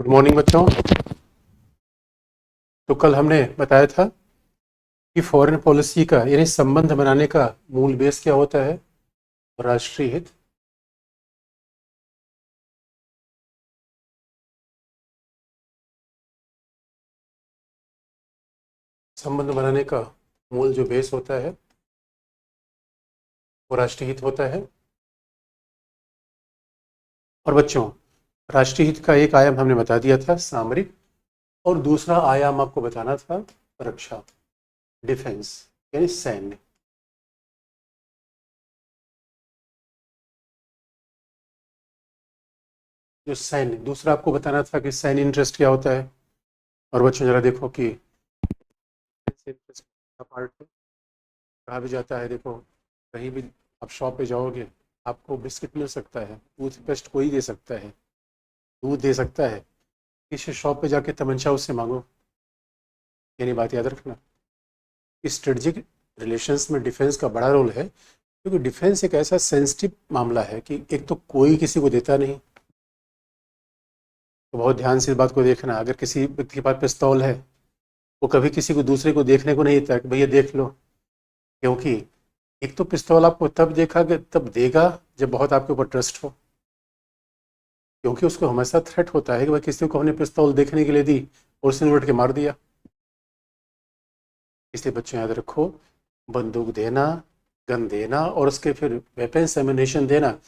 Good morning बच्चों। तो कल हमने बताया था कि फॉरेन पॉलिसी का यानी संबंध बनाने का मूल बेस क्या होता है? राष्ट्रीय हित। संबंध बनाने का मूल जो बेस होता है वो राष्ट्रीय हित होता है। और बच्चों, राष्ट्रीय हित का एक आयाम हमने बता दिया था सामरिक, और दूसरा आयाम आपको बताना था रक्षा, डिफेंस यानी सैन्य। जो सैन्य, दूसरा आपको बताना था कि सैन्य इंटरेस्ट क्या होता है। और बच्चों जरा देखो कि इंटरेस्ट का पार्ट कहा भी जाता है। देखो, कहीं भी आप शॉप पे जाओगे, आपको बिस्किट मिल सकता है, टूथपेस्ट कोई दे सकता है, दूध दे सकता है। किसी शॉप पे जाके तमंचा उससे मांगो। यानी बात याद रखना, स्ट्रेटजिक रिलेशंस में डिफेंस का बड़ा रोल है, क्योंकि डिफेंस एक ऐसा सेंसिटिव मामला है कि एक तो कोई किसी को देता नहीं। तो बहुत ध्यान से इस बात को देखना, अगर किसी व्यक्ति के पास पिस्तौल है, वो कभी किसी को दूसरे को देखने को नहीं देता कि भैया देख लो। क्योंकि एक तो पिस्तौल आपको तब देगा जब बहुत आपके ऊपर ट्रस्ट हो। क्योंकि उसको हमेशा थ्रेट होता है कि भाई किसी को हमने पिस्तौल देखने के लिए दी और उसने उलट के मार दिया। इसलिए बच्चों याद रखो, बंदूक देना, गन देना और उसके फिर वेपन्स एमिनेशन देना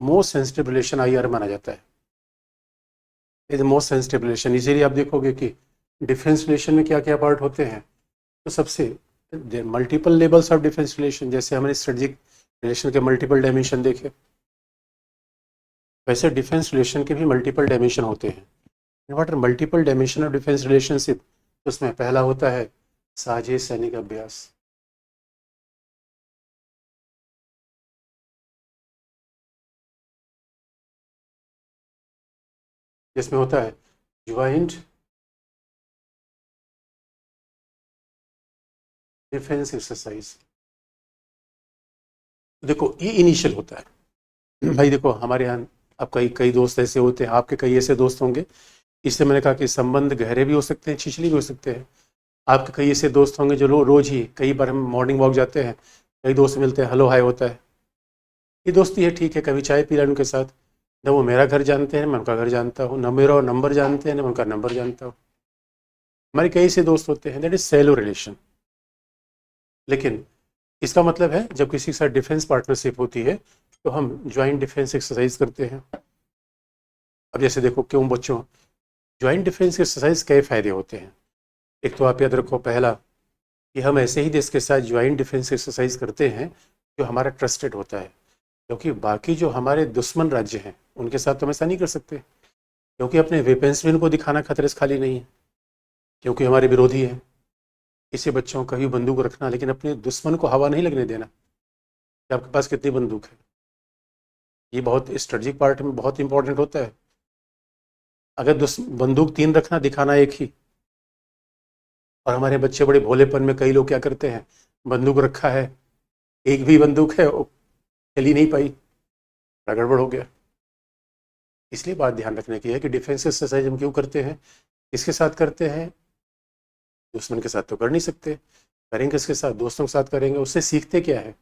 मोस्ट सेंसिटिव रिलेशन आईआर माना जाता है। Is most sensitive relation. इसीलिए आप देखोगे कि डिफेंस रिलेशन में क्या क्या पार्ट होते हैं। तो सबसे multiple levels of defence relation, जैसे हमने स्ट्रेटजिक रिलेशन के मल्टीपल डायमेंशन देखे, वैसे डिफेंस रिलेशन के भी मल्टीपल डायमेंशन होते हैं। What are multiple dimension of defence relationship? उसमें पहला होता है साझे सैनिक अभ्यास। जिसमें होता है ज्वाइंट डिफेंस एक्सरसाइज। देखो, ये इनिशियल होता है। भाई देखो, हमारे यहाँ अब कई कई दोस्त ऐसे होते हैं, आपके कई ऐसे दोस्त होंगे। इसलिए मैंने कहा कि संबंध गहरे भी हो सकते हैं, छिछली भी हो सकते हैं। आपके कई ऐसे दोस्त होंगे जो रोज ही, कई बार हम मॉर्निंग वॉक जाते हैं, कई दोस्त मिलते हैं, हेलो हाय होता है। ये दोस्ती है, ठीक है, कभी चाय पी रहा है उनके साथ। न वो मेरा घर जानते हैं, मैं उनका घर जानता हूँ, न मेरा नंबर जानते हैं, न मैं उनका नंबर जानता हूँ। हमारे कई से दोस्त होते हैं, दैट इज सेलो रिलेशन। लेकिन इसका मतलब है जब किसी के साथ डिफेंस पार्टनरशिप होती है तो हम ज्वाइंट डिफेंस एक्सरसाइज करते हैं। अब जैसे देखो, क्यों बच्चों, ज्वाइंट डिफेंस एक्सरसाइज कई फायदे होते हैं। एक तो आप याद रखो, पहला कि हम ऐसे ही देश के साथ ज्वाइंट डिफेंस एक्सरसाइज करते हैं जो हमारा ट्रस्टेड होता है। क्योंकि बाकी जो हमारे दुश्मन राज्य हैं उनके साथ तो हम ऐसा नहीं कर सकते, क्योंकि अपने वेपन्स भी उनको दिखाना खतरे से खाली नहीं है, क्योंकि हमारे विरोधी हैं। इसे बच्चों, कभी बंदूक रखना, लेकिन अपने दुश्मन को हवा नहीं लगने देना कि आपके पास कितनी बंदूक है। ये बहुत स्ट्रेटजिक पार्ट में बहुत इंपॉर्टेंट होता है। अगर बंदूक तीन रखना, दिखाना एक ही। और हमारे बच्चे बड़े भोलेपन में कई लोग क्या करते हैं, बंदूक रखा है, एक भी बंदूक है, वो चली नहीं पाई, बड़ा गड़बड़ हो गया। इसलिए बात ध्यान रखने की है कि डिफेंस एक्सरसाइज हम क्यों करते हैं, किसके साथ करते हैं। दुश्मन के साथ तो कर नहीं सकते, करेंगे किसके साथ, दोस्तों के साथ करेंगे। उससे सीखते क्या है,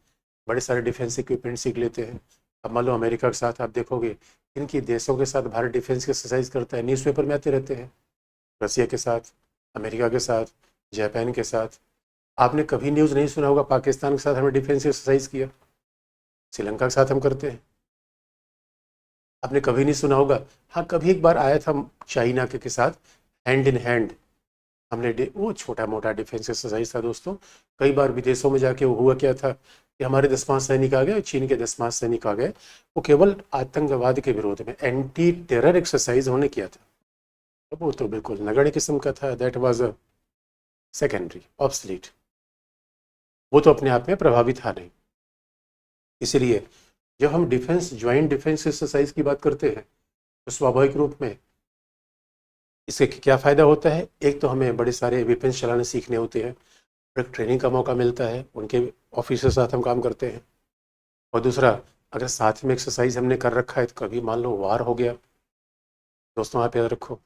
बड़े सारे डिफेंस इक्विपमेंट सीख लेते हैं। अब मान लो अमेरिका के साथ आप देखोगे, इनकी देशों के साथ भारत डिफेंस की एक्सरसाइज करता है, न्यूज़पेपर में आते रहते हैं। रसिया के साथ, अमेरिका के साथ, जापान के साथ। आपने कभी न्यूज़ नहीं सुना होगा पाकिस्तान के साथ हमने डिफेंस एक्सरसाइज किया, श्रीलंका के साथ हम करते हैं। आपने कभी नहीं सुना होगा। हाँ, कभी एक बार आया था चाइना के साथ, हैंड इन हैंड हमने वो छोटा मोटा डिफेंस एक्सरसाइज था दोस्तों। कई बार विदेशों में जाके वो हुआ क्या था कि हमारे 10 पाँच सैनिक आ गए, चीन के 10 पाँच सैनिक आ गए। वो केवल आतंकवाद के विरोध में एंटी टेरर एक्सरसाइज उन्होंने किया था। अब वो तो बिल्कुल नगण्य किस्म का था, that was a secondary obsolete. वो तो अपने आप में प्रभावी था नहीं। इसलिए जब हम डिफेंस, ज्वाइंट डिफेंस एक्सरसाइज की बात करते हैं, तो स्वाभाविक रूप में इससे क्या फ़ायदा होता है। एक तो हमें बड़े सारे वेपन्स चलाने सीखने होते हैं, एक ट्रेनिंग का मौका मिलता है, उनके ऑफिसर के साथ हम काम करते हैं। और दूसरा, अगर साथ में एक्सरसाइज हमने कर रखा है तो कभी मान लो वार हो गया, दोस्तों आप याद रखो,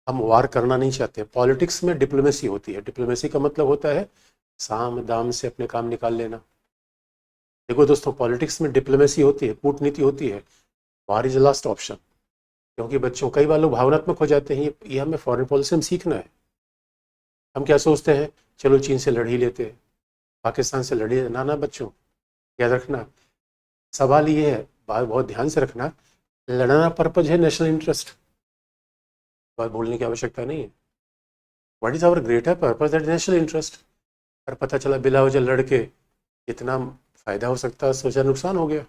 हम वार करना नहीं चाहते। पॉलिटिक्स में डिप्लोमेसी होती है। डिप्लोमेसी का मतलब होता है साम दाम से अपने काम निकाल लेना। देखो दोस्तों, पॉलिटिक्स में डिप्लोमेसी होती है, कूटनीति होती है। वार इज लास्ट ऑप्शन। क्योंकि बच्चों, कई बार लोग भावनात्मक हो जाते हैं। ये हमें फॉरेन पॉलिसी में सीखना है। हम क्या सोचते हैं, चलो चीन से लड़ ही लेते हैं, पाकिस्तान से लड़ ही। ना ना बच्चों, याद रखना, सवाल ये है, बात बहुत ध्यान से रखना, लड़ना पर्पज है नेशनल इंटरेस्ट। बात बोलने की आवश्यकता नहीं है। What is our greater purpose that national interest. पर पता चला बिला वजह लड़के इतना फायदा हो सकता है, सोचा नुकसान हो गया।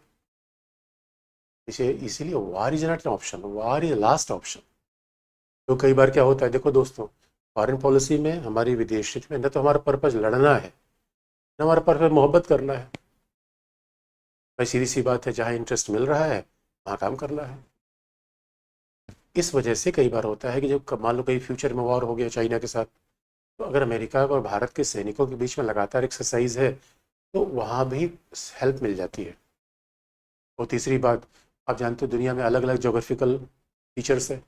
इसे इसीलिए वार is not an option, war is last option. तो कई बार क्या होता है, देखो दोस्तों, फॉरेन पॉलिसी में, हमारी विदेश नीति में, न तो हमारा पर्पज लड़ना है, न हमारा पर्पज मोहब्बत करना है। भाई सीधी सी बात है, जहाँ इंटरेस्ट मिल रहा है वहाँ काम करना है। इस वजह से कई बार होता है कि जब मान लो कहीं फ्यूचर में वॉर हो गया चाइना के साथ, तो अगर अमेरिका और भारत के सैनिकों के बीच में लगातार एक्सरसाइज है तो वहाँ भी हेल्प मिल जाती है। और तीसरी बात, आप जानते हो दुनिया में अलग अलग जोग्राफिकल फीचर्स है।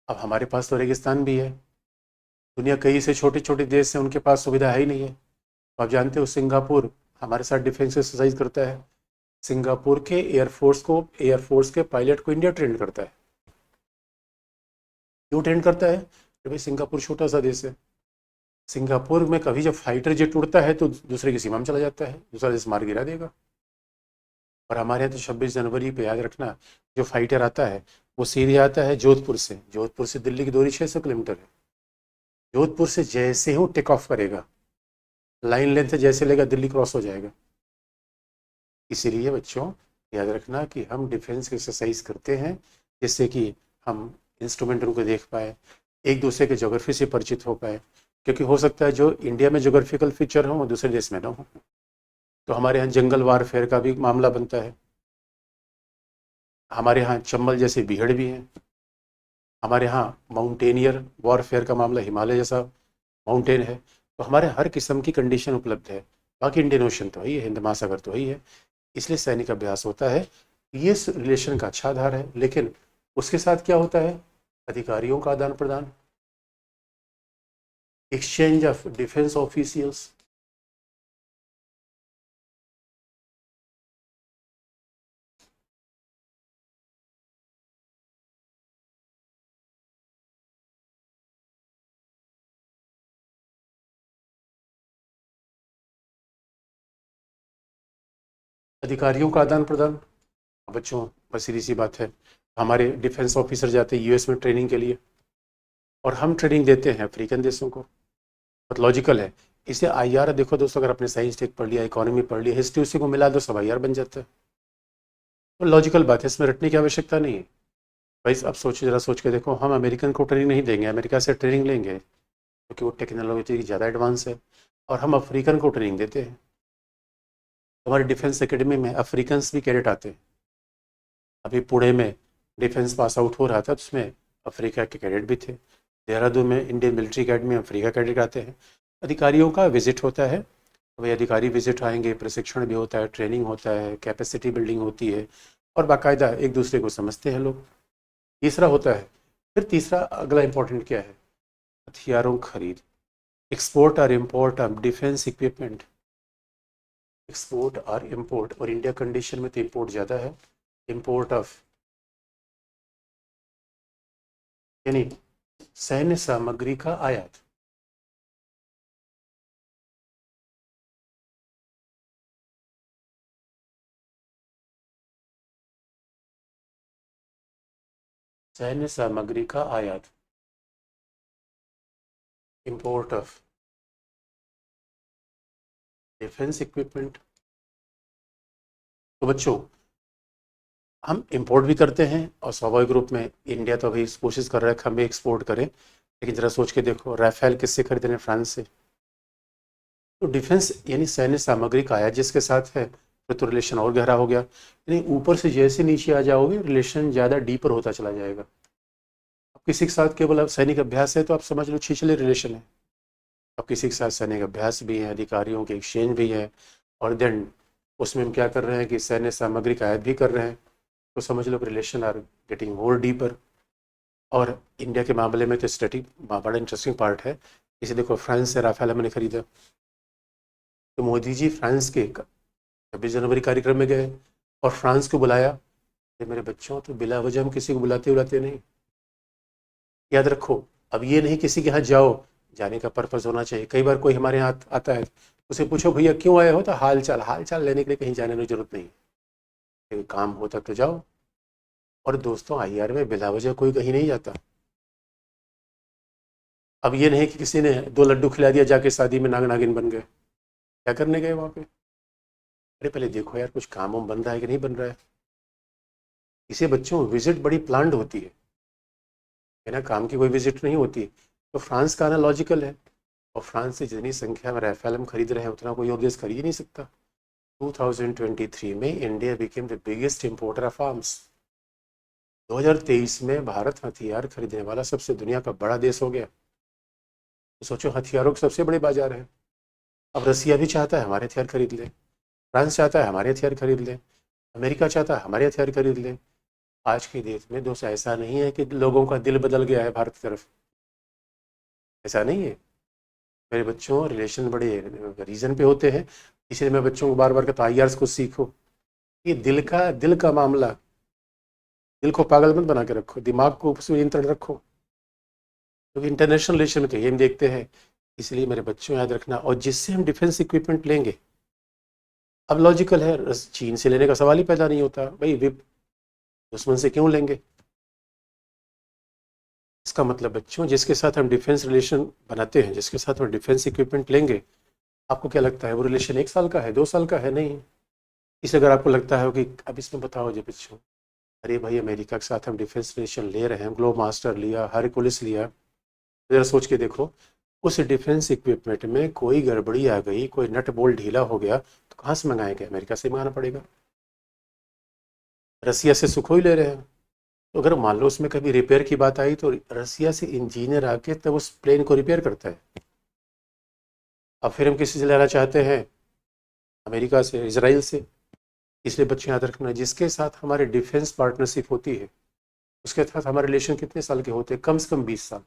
अब हमारे पास तो रेगिस्तान भी है। दुनिया कई से छोटे छोटे देश हैं, उनके पास सुविधा है ही नहीं है। तो आप जानते हो सिंगापुर हमारे साथ डिफेंस एक्सरसाइज करता है। सिंगापुर के एयरफोर्स के पायलट को इंडिया ट्रेन करता है। क्यों ट्रेन करता है? कि भाई सिंगापुर छोटा सा देश है। सिंगापुर में कभी जब फाइटर जेट उड़ता है तो दूसरे की सीमा में चला जाता है, दूसरा देश मार गिरा देगा। और हमारे यहाँ तो 26 जनवरी पे, याद रखना, जो फाइटर आता है वो सीधे आता है जोधपुर से दिल्ली की दूरी 600 किलोमीटर है। जोधपुर से जैसे ही टेक ऑफ करेगा, लाइन लेंथ से जैसे लेगा, दिल्ली क्रॉस हो जाएगा। इसीलिए बच्चों, याद रखना कि हम डिफेंस की एक्सरसाइज करते हैं जिससे कि हम इंस्ट्रूमेंटों को देख पाए, एक दूसरे के जोग्राफी से परिचित हो पाए। क्योंकि हो सकता है जो इंडिया में जोग्राफिकल फीचर हो वो दूसरे देश में ना हो। तो हमारे यहाँ जंगल वारफेयर का भी मामला बनता है। हमारे यहाँ चंबल जैसे बीहड़ भी हैं। हमारे यहाँ माउंटेनियर वॉरफेयर का मामला, हिमालय जैसा माउंटेन है। तो हमारे हर किस्म की कंडीशन उपलब्ध है। बाकी इंडियन ओशन तो ही है, हिंद महासागर तो ही है। इसलिए सैनिक अभ्यास होता है। ये रिलेशन का अच्छा आधार है। लेकिन उसके साथ क्या होता है, अधिकारियों का आदान प्रदान, एक्सचेंज ऑफ डिफेंस ऑफिशियल्स। अधिकारियों का आदान प्रदान। बच्चों, बस सीधी सी बात है, हमारे डिफेंस ऑफिसर जाते हैं यूएस में ट्रेनिंग के लिए, और हम ट्रेनिंग देते हैं अफ्रीकन देशों को। बहुत लॉजिकल है। इसे आईआर, देखो दोस्तों, अगर आपने साइंस टेक पढ़ लिया, इकोनॉमी पढ़ लिया, हिस्ट्री, उसी को मिला दो, सब आईआर बन जाता है। तो लॉजिकल बात है, इसमें रटने की आवश्यकता नहीं है। भाई अब सोचो, जरा सोच के देखो, हम अमेरिकन को ट्रेनिंग नहीं देंगे, अमेरिका से ट्रेनिंग लेंगे क्योंकि वो टेक्नोलॉजी ज़्यादा एडवांस है, और हम अफ्रीकन को ट्रेनिंग देते हैं। हमारे डिफेंस एकेडमी में अफ्रीकन्स भी कैडेट आते हैं। अभी पुणे में डिफेंस पास आउट हो रहा था, तो उसमें अफ्रीका के कैडेट भी थे। देहरादून में इंडियन मिलिट्री अकेडमी में अफ्रीका कैडेट आते हैं। अधिकारियों का विजिट होता है। वही अधिकारी विजिट आएंगे, प्रशिक्षण भी होता है, ट्रेनिंग होता है, कैपेसिटी बिल्डिंग होती है, और बाकायदा एक दूसरे को समझते हैं लोग। तीसरा होता है, फिर तीसरा अगला इंपॉर्टेंट क्या है, हथियारों खरीद, एक्सपोर्ट और import of defence equipment. Export और इम्पोर्ट, और इंडिया कंडीशन में तो इम्पोर्ट ज़्यादा है। इम्पोर्ट ऑफ यानी सैन्य सामग्री का आयात। सैन्य सामग्री का आयात, इम्पोर्ट ऑफ डिफेंस इक्विपमेंट। तो बच्चों, हम इंपोर्ट भी करते हैं, और स्वाभाविक रूप में इंडिया तो अभी कोशिश कर रहा है कि हम भी एक्सपोर्ट करें। लेकिन जरा सोच के देखो, राफेल किससे खरीदे हैं? फ्रांस से। तो डिफेंस यानी सैन्य सामग्री का आयात जिसके साथ है, फिर तो रिलेशन और गहरा हो गया। यानी ऊपर से जैसे नीचे आ जाओगे, रिलेशन ज़्यादा डीपर होता चला जाएगा। अब किसी के साथ केवल अब सैनिक अभ्यास है तो आप समझ लो छिछले रिलेशन है। अब किसी के साथ सैनिक अभ्यास भी है, अधिकारियों के एक्सचेंज भी है, और देन उसमें हम क्या कर रहे हैं कि सैन्य सामग्री का आयात भी कर रहे हैं। तो समझ लो कि relation are getting more deeper. और इंडिया के मामले में तो स्टडी बड़ा इंटरेस्टिंग पार्ट है। इसे देखो, फ्रांस से राफेल हमने खरीदा, तो मोदी जी फ्रांस के 26 जनवरी कार्यक्रम में गए और फ्रांस को बुलाया। ये मेरे बच्चों, तो बिला वजह हम किसी को बुलाते बुलाते नहीं, याद रखो। अब ये नहीं किसी के यहाँ जाओ, जाने का पर्पज़ होना चाहिए। कई बार कोई हमारे यहाँ आता है, उसे पूछो भैया क्यों आए हो, तो हाल चाल लेने के लिए कहीं जाने की जरूरत नहीं, कोई काम होता तो जाओ। और दोस्तों, आईआर में बिला वजह कोई कहीं नहीं जाता। अब ये नहीं कि किसी ने 2 लड्डू खिला दिया जाके शादी में नाग नागिन बन गए। क्या करने गए वहाँ पे? अरे पहले देखो यार, कुछ काम वाम बन रहा है कि नहीं बन रहा है। इसे बच्चों, विजिट बड़ी प्लान्ड होती है ना, काम की कोई विजिट नहीं होती। तो फ्रांस का आना लॉजिकल है, और फ्रांस से जितनी संख्या में राफेल हम खरीद रहे हैं उतना कोई और देश खरीद ही नहीं सकता। 2023 में India became the biggest importer of arms. 2023 में भारत हथियार खरीदने वाला सबसे दुनिया का बड़ा देश हो गया। तो सोचो, हथियारों के सबसे बड़े बाजार है। अब रसिया भी चाहता है हमारे हथियार खरीद ले, फ्रांस चाहता है हमारे हथियार खरीद ले, अमेरिका चाहता है हमारे हथियार खरीद ले। आज की डेट में दोस्त ऐसा नहीं है कि लोगों का दिल बदल गया है भारत की तरफ, ऐसा नहीं है। मेरे बच्चों, रिलेशन बड़े रीजन पे होते हैं, इसलिए मैं बच्चों को बार बार कहता हूँ आईआरएस को सीखो। ये दिल का मामला, दिल को पागल मत बना के रखो, दिमाग को उस नियंत्रण रखो, क्योंकि इंटरनेशनल रिलेशन में तो ये हम देखते हैं। इसलिए मेरे बच्चों, याद रखना। और जिससे हम डिफेंस इक्विपमेंट लेंगे, अब लॉजिकल है, चीन से लेने का सवाल ही पैदा नहीं होता भाई, विप दुश्मन से क्यों लेंगे। इसका मतलब बच्चों, जिसके साथ हम डिफेंस रिलेशन बनाते हैं, जिसके साथ हम डिफेंस इक्विपमेंट लेंगे, आपको क्या लगता है वो रिलेशन 1 साल का है, 2 साल का है? नहीं। इसलिए अगर आपको लगता है कि अब इसमें बताओ जी बच्चों, अरे भाई अमेरिका के साथ हम डिफेंस रिलेशन ले रहे हैं, ग्लोब मास्टर लिया, हरकुलिस लिया, जरा सोच के देखो, उस डिफेंस इक्विपमेंट में कोई गड़बड़ी आ गई, कोई नट बोल्ट ढीला हो गया, तो कहाँ से मंगाएंगे? अमेरिका से मंगाना पड़ेगा। रसिया से सुखोई ले रहे हैं, तो अगर मान लो उसमें कभी रिपेयर की बात आई, तो रसिया से इंजीनियर आके तब उस प्लेन को रिपेयर करता है। अब फिर हम किसी से लेना चाहते हैं, अमेरिका से, इसराइल से। इसलिए बच्चे याद रखना, जिसके साथ हमारी डिफेंस पार्टनरशिप होती है, उसके साथ हमारे रिलेशन कितने साल के होते हैं? कम से कम 20 साल।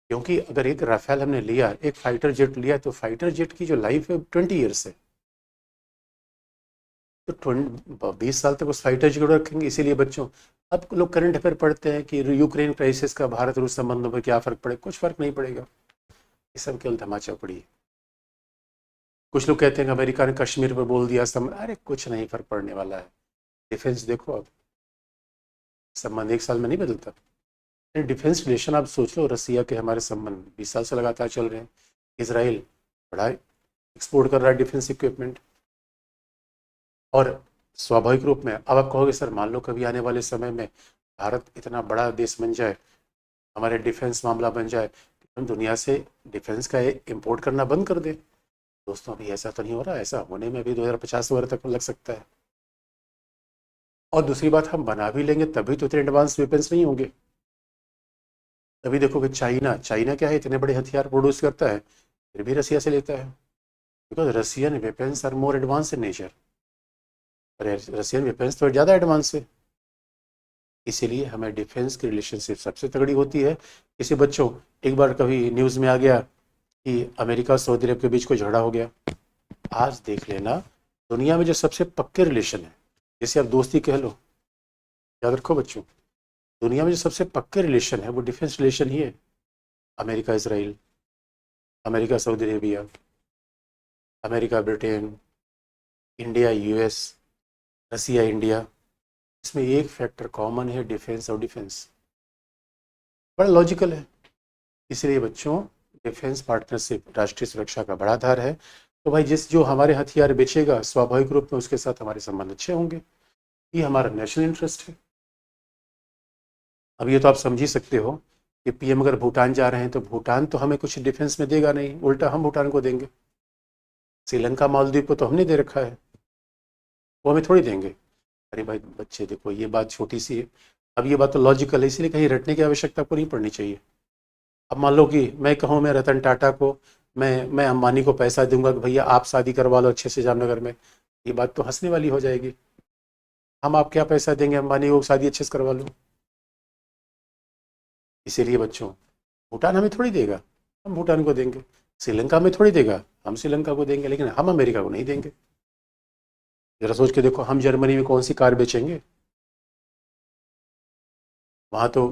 क्योंकि अगर एक राफेल हमने लिया, एक फाइटर जेट लिया, तो फाइटर जेट की जो लाइफ है 20 ईयर्स है। तो 20 साल तक उस फाइटर जेट को रखेंगे। इसीलिए बच्चों, अब लोग करंट अफेयर पढ़ते हैं कि यूक्रेन क्राइसिस का भारत रूस संबंधों पर क्या फ़र्क पड़े। कुछ फ़र्क नहीं पड़ेगा, ये सब केवल धमाचा पड़ी है। कुछ लोग कहते हैं कि अमेरिका ने कश्मीर पर बोल दिया अरे कुछ नहीं फ़र्क पड़ने वाला है। डिफेंस देखो, अब संबंध 1 साल में नहीं बदलता। डिफेंस रिलेशन आप सोच लो, रसिया के हमारे संबंध 20 साल से लगातार चल रहे हैं। इसराइल बड़ा एक्सपोर्ट कर रहा है डिफेंस इक्विपमेंट। और स्वाभाविक रूप में अब आप कहोगे सर, मान लो कभी आने वाले समय में भारत इतना बड़ा देश बन जाए, हमारे डिफेंस मामला बन जाए, हम दुनिया से डिफेंस का इम्पोर्ट करना बंद कर दें। दोस्तों, अभी ऐसा तो नहीं हो रहा, ऐसा होने में भी 2050 वर्ष तक लग सकता है। और दूसरी बात, हम बना भी लेंगे तभी तो इतने एडवांस वेपन्स नहीं होंगे। तभी देखो कि चाइना चाइना क्या है, इतने बड़े हथियार प्रोड्यूस करता है, फिर भी रसिया से लेता है, because Russian weapons are more advance in nature. Russian weapons तो ज़्यादा एडवांस है। इसीलिए हमें डिफेंस की रिलेशनशिप सबसे तगड़ी होती है। इसे बच्चों, एक बार कभी न्यूज़ में आ गया कि अमेरिका और सऊदी अरब के बीच कोई झगड़ा हो गया। आज देख लेना, दुनिया में जो सबसे पक्के रिलेशन है, जैसे आप दोस्ती कह लो, याद रखो बच्चों, दुनिया में जो सबसे पक्के रिलेशन है वो डिफेंस रिलेशन ही है। America Israel, America Saudi Arabia, America Britain, India US, Russia India. इसमें एक फैक्टर कॉमन है, डिफेंस और डिफेंस। बड़ा लॉजिकल है। इसलिए बच्चों, डिफेंस पार्टनरशिप राष्ट्रीय सुरक्षा का बड़ा आधार है। तो भाई, जो हमारे हथियार बेचेगा, स्वाभाविक रूप में उसके साथ हमारे संबंध अच्छे होंगे। ये हमारा नेशनल इंटरेस्ट है। अब ये तो आप समझ ही सकते हो कि पीएम अगर भूटान जा रहे हैं, तो भूटान तो हमें कुछ डिफेंस में देगा नहीं, उल्टा हम भूटान को देंगे। श्रीलंका मालदीव को तो हमने दे रखा है, वो हमें थोड़ी देंगे। अरे भाई बच्चे देखो, ये बात छोटी सी है। अब ये बात तो लॉजिकल है, इसलिए कहीं रटने की आवश्यकता आपको नहीं पड़नी चाहिए। अब मान लो कि मैं कहूँ, मैं रतन टाटा को, मैं अंबानी को पैसा दूंगा कि भैया आप शादी करवा लो अच्छे से जामनगर में, ये बात तो हंसने वाली हो जाएगी। हम आप क्या पैसा देंगे अंबानी को शादी अच्छे से करवा लो? इसीलिए बच्चों, भूटान हमें थोड़ी देगा, हम भूटान को देंगे। श्रीलंका हमें थोड़ी देगा, हम श्रीलंका को देंगे, लेकिन हम अमेरिका को नहीं देंगे। जरा सोच के देखो, हम जर्मनी में कौन सी कार बेचेंगे? वहाँ तो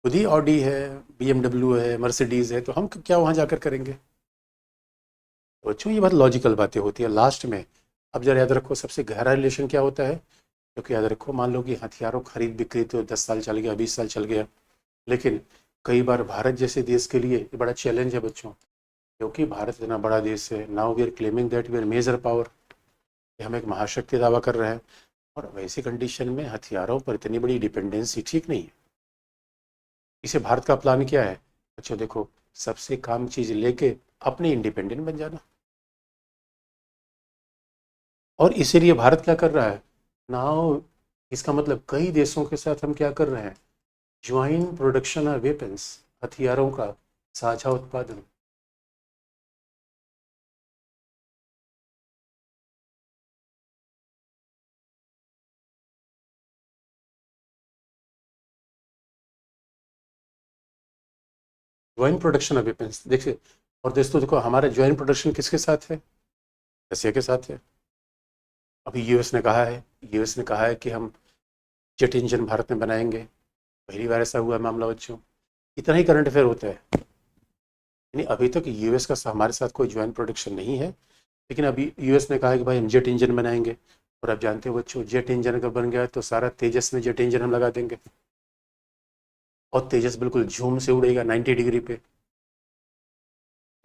खुद ही ऑडी है, BMW है, मर्सिडीज है, तो हम क्या वहाँ जाकर करेंगे? तो बच्चों, ये बहुत लॉजिकल बातें होती है लास्ट में। अब जरा याद रखो, सबसे गहरा रिलेशन क्या होता है? क्योंकि याद रखो, मान लो कि हथियारों खरीद बिक्री तो 10 साल चल गया, 20 साल चल गया, लेकिन कई बार भारत जैसे देश के लिए ये बड़ा चैलेंज है बच्चों। क्योंकि भारत इतना बड़ा देश है, now we are claiming that we are major power, हम एक महाशक्ति दावा कर रहे हैं। और वैसी कंडीशन में हथियारों पर इतनी बड़ी डिपेंडेंसी ठीक नहीं है। इसे भारत का प्लान क्या है? अच्छा देखो, सबसे काम चीज लेके अपने इंडिपेंडेंट बन जाना। और इसीलिए भारत क्या कर रहा है नाउ? इसका मतलब कई देशों के साथ हम क्या कर रहे हैं? ज्वाइंट प्रोडक्शन ऑफ वेपन्स, हथियारों का साझा उत्पादन। ज्वाइंट प्रोडक्शन ऑफ वेपन्स देखिए। और दोस्तों देखो, हमारा ज्वाइंट प्रोडक्शन किसके साथ है? रसिया के साथ है। अभी यूएस ने कहा है कि हम जेट इंजन भारत में बनाएंगे। पहली बार ऐसा हुआ मामला बच्चों। इतना ही करंट अफेयर होता है। यानी अभी तक यूएस का हमारे साथ कोई ज्वाइंट प्रोडक्शन नहीं है, लेकिन अभी यूएस ने कहा है कि भाई हम जेट इंजन बनाएंगे। और आप जानते हो बच्चों, जेट इंजन अगर बन गया तो सारा तेजस में जेट इंजन हम लगा देंगे, और तेजस बिल्कुल झूम से उड़ेगा 90 डिग्री पे।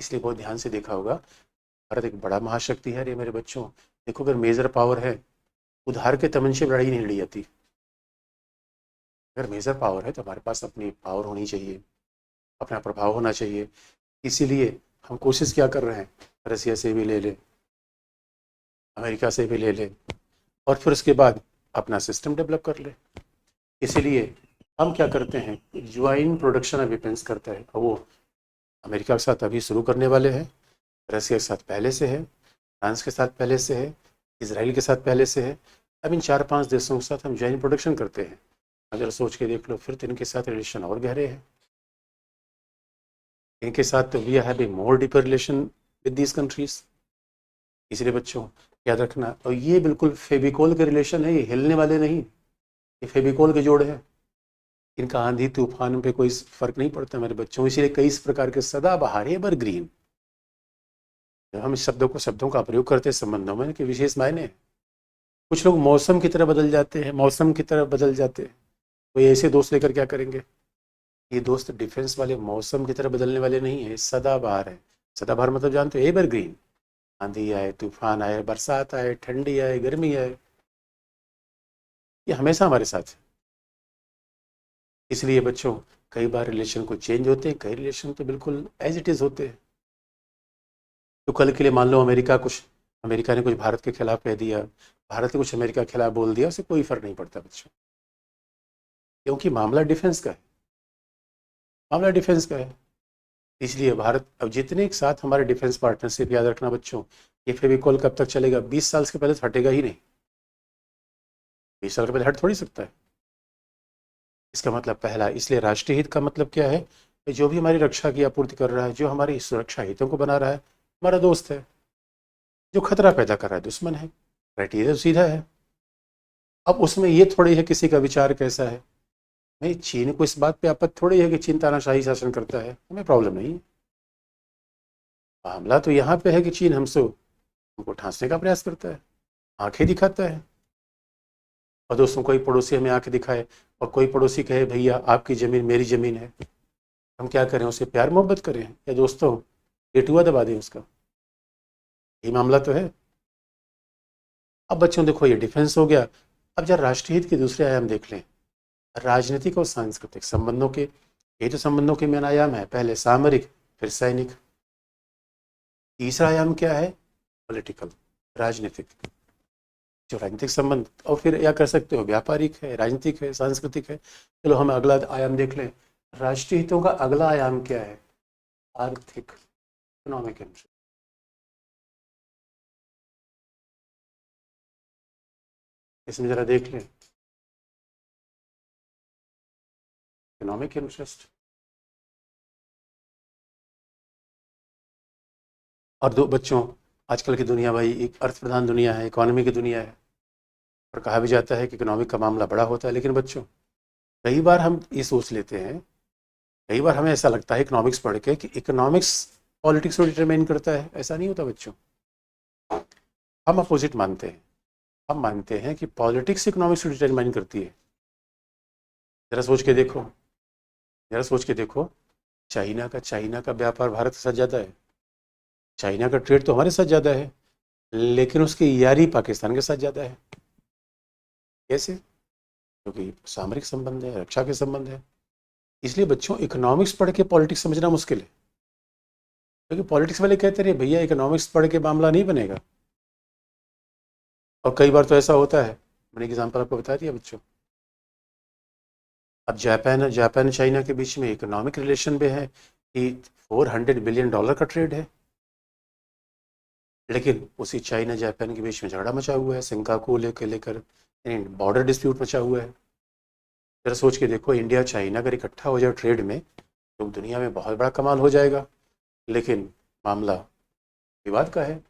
इसलिए बहुत ध्यान से देखा होगा, भारत एक बड़ा महाशक्ति है रे मेरे बच्चों। देखो, अगर मेजर पावर है, उधार के तमंचे में लड़ाई नहीं लड़ी जाती। अगर मेजर पावर है तो हमारे पास अपनी पावर होनी चाहिए, अपना प्रभाव होना चाहिए। इसीलिए हम कोशिश क्या कर रहे हैं? रसिया से भी ले लें, अमेरिका से भी ले लें, और फिर उसके बाद अपना सिस्टम डेवलप कर ले। इसीलिए हम क्या करते हैं? ज्वाइंट प्रोडक्शन ऑफ वेपन्स करता है, और वो अमेरिका के साथ अभी शुरू करने वाले हैं, रसिया के साथ पहले से है, फ्रांस के साथ पहले से है, इसराइल के साथ पहले से है। अब इन 4-5 देशों के साथ हम ज्वाइंट प्रोडक्शन करते हैं। अगर सोच के देख लो, फिर तो इनके साथ रिलेशन और गहरे हैं। इनके साथ तो we have a more deeper relation with these countries. इसलिए बच्चों, याद रखना, और ये बिल्कुल फेविकोल के रिलेशन है, ये हिलने वाले नहीं, ये फेविकोल के जोड़ है। इनका आंधी तूफान पे कोई फर्क नहीं पड़ता मेरे बच्चों। इसीलिए कई इस प्रकार के सदाबहार एवरग्रीन, जब हम इस शब्दों का प्रयोग करते हैं संबंधों में, कि विशेष मायने हैं। कुछ लोग मौसम की तरह बदल जाते हैं, मौसम की तरह बदल जाते हैं। कोई ऐसे दोस्त लेकर क्या करेंगे? ये दोस्त डिफेंस वाले मौसम की तरह बदलने वाले नहीं है, सदाबहार है। सदाबहार मतलब जानते हो? एवरग्रीन। आंधी आए, तूफान आए, बरसात आए, ठंडी आए, गर्मी आए, ये हमेशा हमारे साथ है। इसलिए बच्चों, कई बार रिलेशन को चेंज होते हैं, कई रिलेशन तो बिल्कुल एज इट इज होते हैं। तो कल के लिए मान लो अमेरिका ने कुछ भारत के खिलाफ कह दिया, भारत ने कुछ अमेरिका के खिलाफ बोल दिया, उससे कोई फर्क नहीं पड़ता बच्चों। क्योंकि मामला डिफेंस का है, मामला डिफेंस का है। इसलिए भारत, अब जितने एक साथ हमारे डिफेंस पार्टनरशिप, याद रखना बच्चों, ये फेविकॉल कब तक चलेगा? 20 साल के पहले तो हटेगा ही नहीं। 20 साल के पहले हट थोड़ी सकता है। इसका मतलब पहला, इसलिए राष्ट्रीय हित का मतलब क्या है? कि जो भी हमारी रक्षा की आपूर्ति कर रहा है, जो हमारी सुरक्षा हितों को बना रहा है, हमारा दोस्त है। जो खतरा पैदा कर रहा है, दुश्मन है। क्राइटेरिया तो सीधा है। अब उसमें ये थोड़ी है किसी का विचार कैसा है। नहीं, चीन को इस बात पे आपत्ति थोड़ी है कि चीन तानाशाही शासन करता है, हमें प्रॉब्लम नहीं है। मामला तो यहाँ पे है कि चीन हमको ठांसने का प्रयास करता है, आंखें दिखाता है। और दोस्तों, कोई पड़ोसी हमें आंखें दिखाए, और कोई पड़ोसी कहे भैया आपकी ज़मीन मेरी ज़मीन है, हम क्या करें? उसे प्यार मोहब्बत करें, या दोस्तों पेटुआ दबा दें उसका? ये मामला तो है। अब बच्चों देखो, ये डिफेंस हो गया। अब जरा राष्ट्रीय हित के दूसरे आयाम देख लें, राजनीतिक और सांस्कृतिक संबंधों के। ये तो संबंधों के मेन आयाम है, पहले सामरिक, फिर सैनिक। तीसरा आयाम क्या है? पॉलिटिकल, राजनीतिक। जो राजनीतिक संबंध, और फिर या कर सकते हो व्यापारिक है, राजनीतिक है, सांस्कृतिक है। चलो हम अगला आयाम देख लें। राष्ट्रीय हितों का अगला आयाम क्या है? आर्थिक, इकोनॉमिक इंटरेस्ट। इसमें जरा देख लें, इकोनॉमिक इंटरेस्ट। और दो बच्चों, आजकल की दुनिया भाई एक अर्थ प्रधान दुनिया है, इकोनॉमी की दुनिया है, और कहा भी जाता है कि इकोनॉमिक का मामला बड़ा होता है। लेकिन बच्चों, कई बार हम ये सोच लेते हैं, कई बार हमें ऐसा लगता है इकोनॉमिक्स पढ़ के कि इकोनॉमिक्स पॉलिटिक्स को डिटरमाइन करता है। ऐसा नहीं होता बच्चों, हम अपोजिट मानते हैं। हम मानते हैं कि पॉलिटिक्स इकोनॉमिक्स को डिटरमाइन करती है। जरा सोच के देखो, जरा सोच के देखो, चाइना का व्यापार भारत के साथ ज़्यादा है, चाइना का ट्रेड तो हमारे साथ ज़्यादा है, लेकिन उसकी यारी पाकिस्तान के साथ ज़्यादा है। कैसे? क्योंकि सामरिक संबंध है, रक्षा के संबंध है। इसलिए बच्चों, इकोनॉमिक्स पढ़ के पॉलिटिक्स समझना मुश्किल है, क्योंकि पॉलिटिक्स वाले कहते रहे भैया इकोनॉमिक्स पढ़ के मामला नहीं बनेगा। और कई बार तो ऐसा होता है, मैंने एग्जाम्पल आपको बता दिया बच्चों। अब जापान चाइना के बीच में इकोनॉमिक रिलेशन भी है कि $400 बिलियन का ट्रेड है, लेकिन उसी चाइना जापान के बीच में झगड़ा मचा हुआ है, सिंगापुर लेकर बॉर्डर डिस्प्यूट मचा हुआ है। जरा सोच के देखो, इंडिया चाइना अगर इकट्ठा हो जाए ट्रेड में तो दुनिया में बहुत बड़ा कमाल हो जाएगा, लेकिन मामला विवाद का है।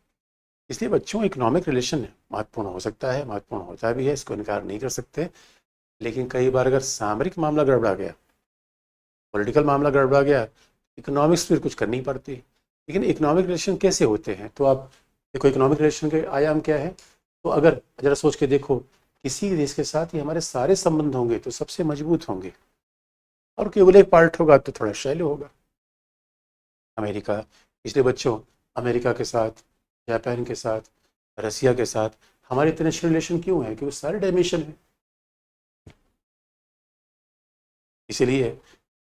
इसलिए बच्चों, इकोनॉमिक रिलेशन महत्वपूर्ण हो सकता है, महत्वपूर्ण होता भी है, इसको इनकार नहीं कर सकते। लेकिन कई बार अगर सामरिक मामला गड़बड़ा गया, पॉलिटिकल मामला गड़बड़ा गया, इकोनॉमिक्स फिर कुछ कर नहीं पाती। लेकिन इकोनॉमिक रिलेशन कैसे होते हैं, तो आप देखो इकोनॉमिक रिलेशन के आयाम क्या है। तो अगर जरा सोच के देखो, किसी देश के साथ ही हमारे सारे संबंध होंगे तो सबसे मजबूत होंगे, और केवल एक पार्ट होगा तो थोड़ा शैलो होगा। अमेरिका, इसलिए बच्चों, अमेरिका के साथ, जापान के साथ, रसिया के साथ हमारे इतने अच्छे रिलेशन क्यों है? क्योंकि सारे डायमेंशन है। इसीलिए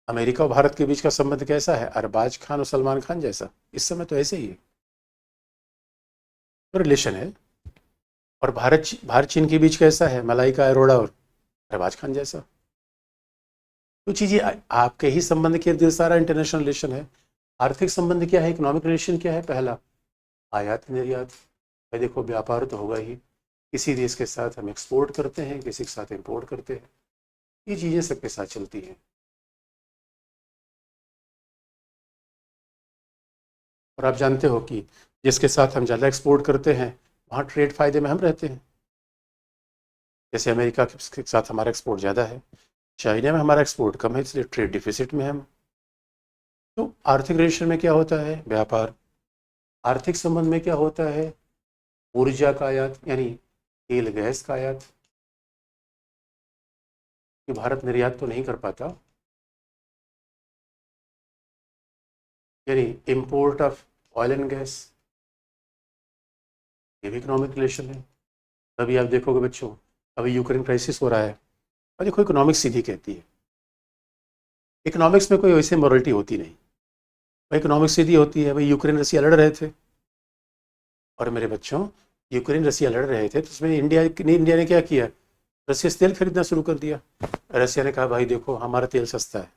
अमेरिका और भारत के बीच का संबंध कैसा है? अरबाज खान और सलमान खान जैसा। इस समय तो ऐसे ही है, तो रिलेशन है। और भारत चीन के बीच कैसा है? मलाइका अरोड़ा और अरबाज खान जैसा। तो चीज़ें आपके ही संबंध के इर्द सारा इंटरनेशनल रिलेशन है। आर्थिक संबंध क्या है? इकोनॉमिक रिलेशन क्या है? पहला, आयात निर्यात। भाई देखो, व्यापार तो होगा ही, किसी देश के साथ हम एक्सपोर्ट करते हैं, किसी के साथ इंपोर्ट करते हैं, ये चीज़ें सबके साथ चलती हैं। और आप जानते हो कि जिसके साथ हम ज़्यादा एक्सपोर्ट करते हैं वहाँ ट्रेड फायदे में हम रहते हैं। जैसे अमेरिका के साथ हमारा एक्सपोर्ट ज़्यादा है, चाइना में हमारा एक्सपोर्ट कम है, इसलिए ट्रेड डिफिसिट में हम। तो आर्थिक रिलेशन में क्या होता है? व्यापार। आर्थिक संबंध में क्या होता है? ऊर्जा का आयात, यानी तेल गैस का आयात, कि भारत निर्यात तो नहीं कर पाता, यानी import of oil and gas, ये भी इकोनॉमिक रिलेशन है। अभी आप देखोगे बच्चों, अभी यूक्रेन क्राइसिस हो रहा है, और देखो इकोनॉमिक्स सीधी कहती है, इकोनॉमिक्स में कोई वैसे मॉरलिटी होती नहीं। भाई इकोनॉमिक्स सीधी होती है, भाई यूक्रेन रसिया लड़ रहे थे, और मेरे बच्चों, यूक्रेन रसिया लड़ रहे थे तो उसमें इंडिया ने क्या किया? रसिया से तेल खरीदना शुरू कर दिया। रसिया ने कहा भाई देखो हमारा तेल सस्ता है।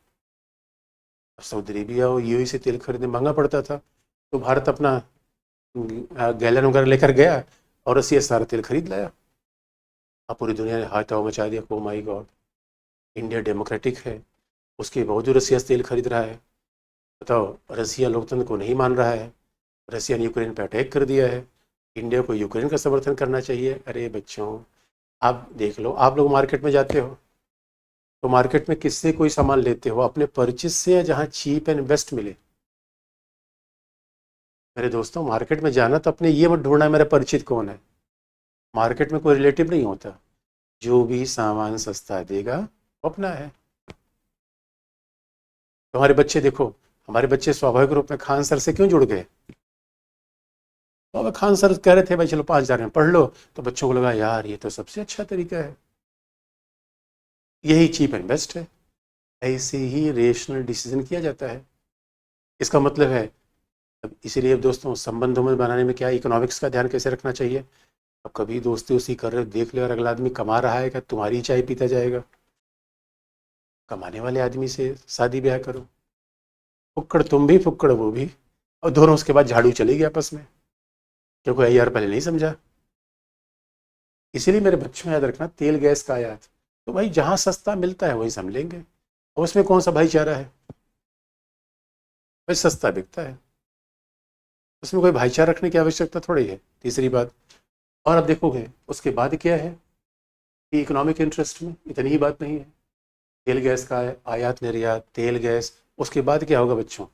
सऊदी अरेबिया और यूएई से तेल खरीदने महंगा पड़ता था, तो भारत अपना गैलन वगैरह लेकर गया और रसिया सारा तेल खरीद लाया। अब पूरी दुनिया ने हाथ ताव मचा दिया, ओ माई गॉड, इंडिया डेमोक्रेटिक है, उसके बावजूद रसिया से तेल खरीद रहा है। बताओ, रसिया लोकतंत्र को नहीं मान रहा है, रसिया ने यूक्रेन पर अटैक कर दिया है, इंडिया को यूक्रेन का समर्थन करना चाहिए। अरे बच्चों, आप देख लो, आप लोग मार्केट में जाते हो तो मार्केट में किससे कोई सामान लेते हो? अपने परिचित से, या जहाँ चीप एंड बेस्ट मिले? मेरे दोस्तों, मार्केट में जाना तो अपने ये मत ढूंढना मेरा परिचित कौन है। मार्केट में कोई रिलेटिव नहीं होता, जो भी सामान सस्ता देगा वो अपना है। तो हमारे बच्चे देखो, हमारे बच्चे स्वाभाविक रूप में खान सर से क्यों जुड़ गए? तो अब खान सर कह रहे थे भाई चलो 5,000 में पढ़ लो, तो बच्चों को लगा यार ये तो सबसे अच्छा तरीका है, यही चीप एंड बेस्ट है। ऐसे ही रेशनल डिसीजन किया जाता है। इसका मतलब है, अब इसीलिए दोस्तों, संबंधों में बनाने में क्या इकोनॉमिक्स का ध्यान कैसे रखना चाहिए? अब कभी दोस्ती उसी कर रहे हो, देख लो, और अगला आदमी कमा रहा है, क्या तुम्हारी चाय पीता जाएगा? कमाने वाले आदमी से शादी ब्याह करो, फुक्कड़ तुम भी फुक्कड़ वो भी, और दोनों उसके बाद झाड़ू चलेगी आपस में, क्योंकि यार पहले नहीं समझा। इसीलिए मेरे बच्चों याद रखना, तेल गैस का आयात, तो भाई जहाँ सस्ता मिलता है वही हम लेंगे, और उसमें कौन सा भाईचारा है? भाई सस्ता बिकता है, उसमें कोई भाईचारा रखने की आवश्यकता थोड़ी है। तीसरी बात, और अब देखोगे उसके बाद क्या है कि इकोनॉमिक इंटरेस्ट में इतनी ही बात नहीं है। तेल गैस का आयात निर्यात, तेल गैस, उसके बाद क्या होगा बच्चों?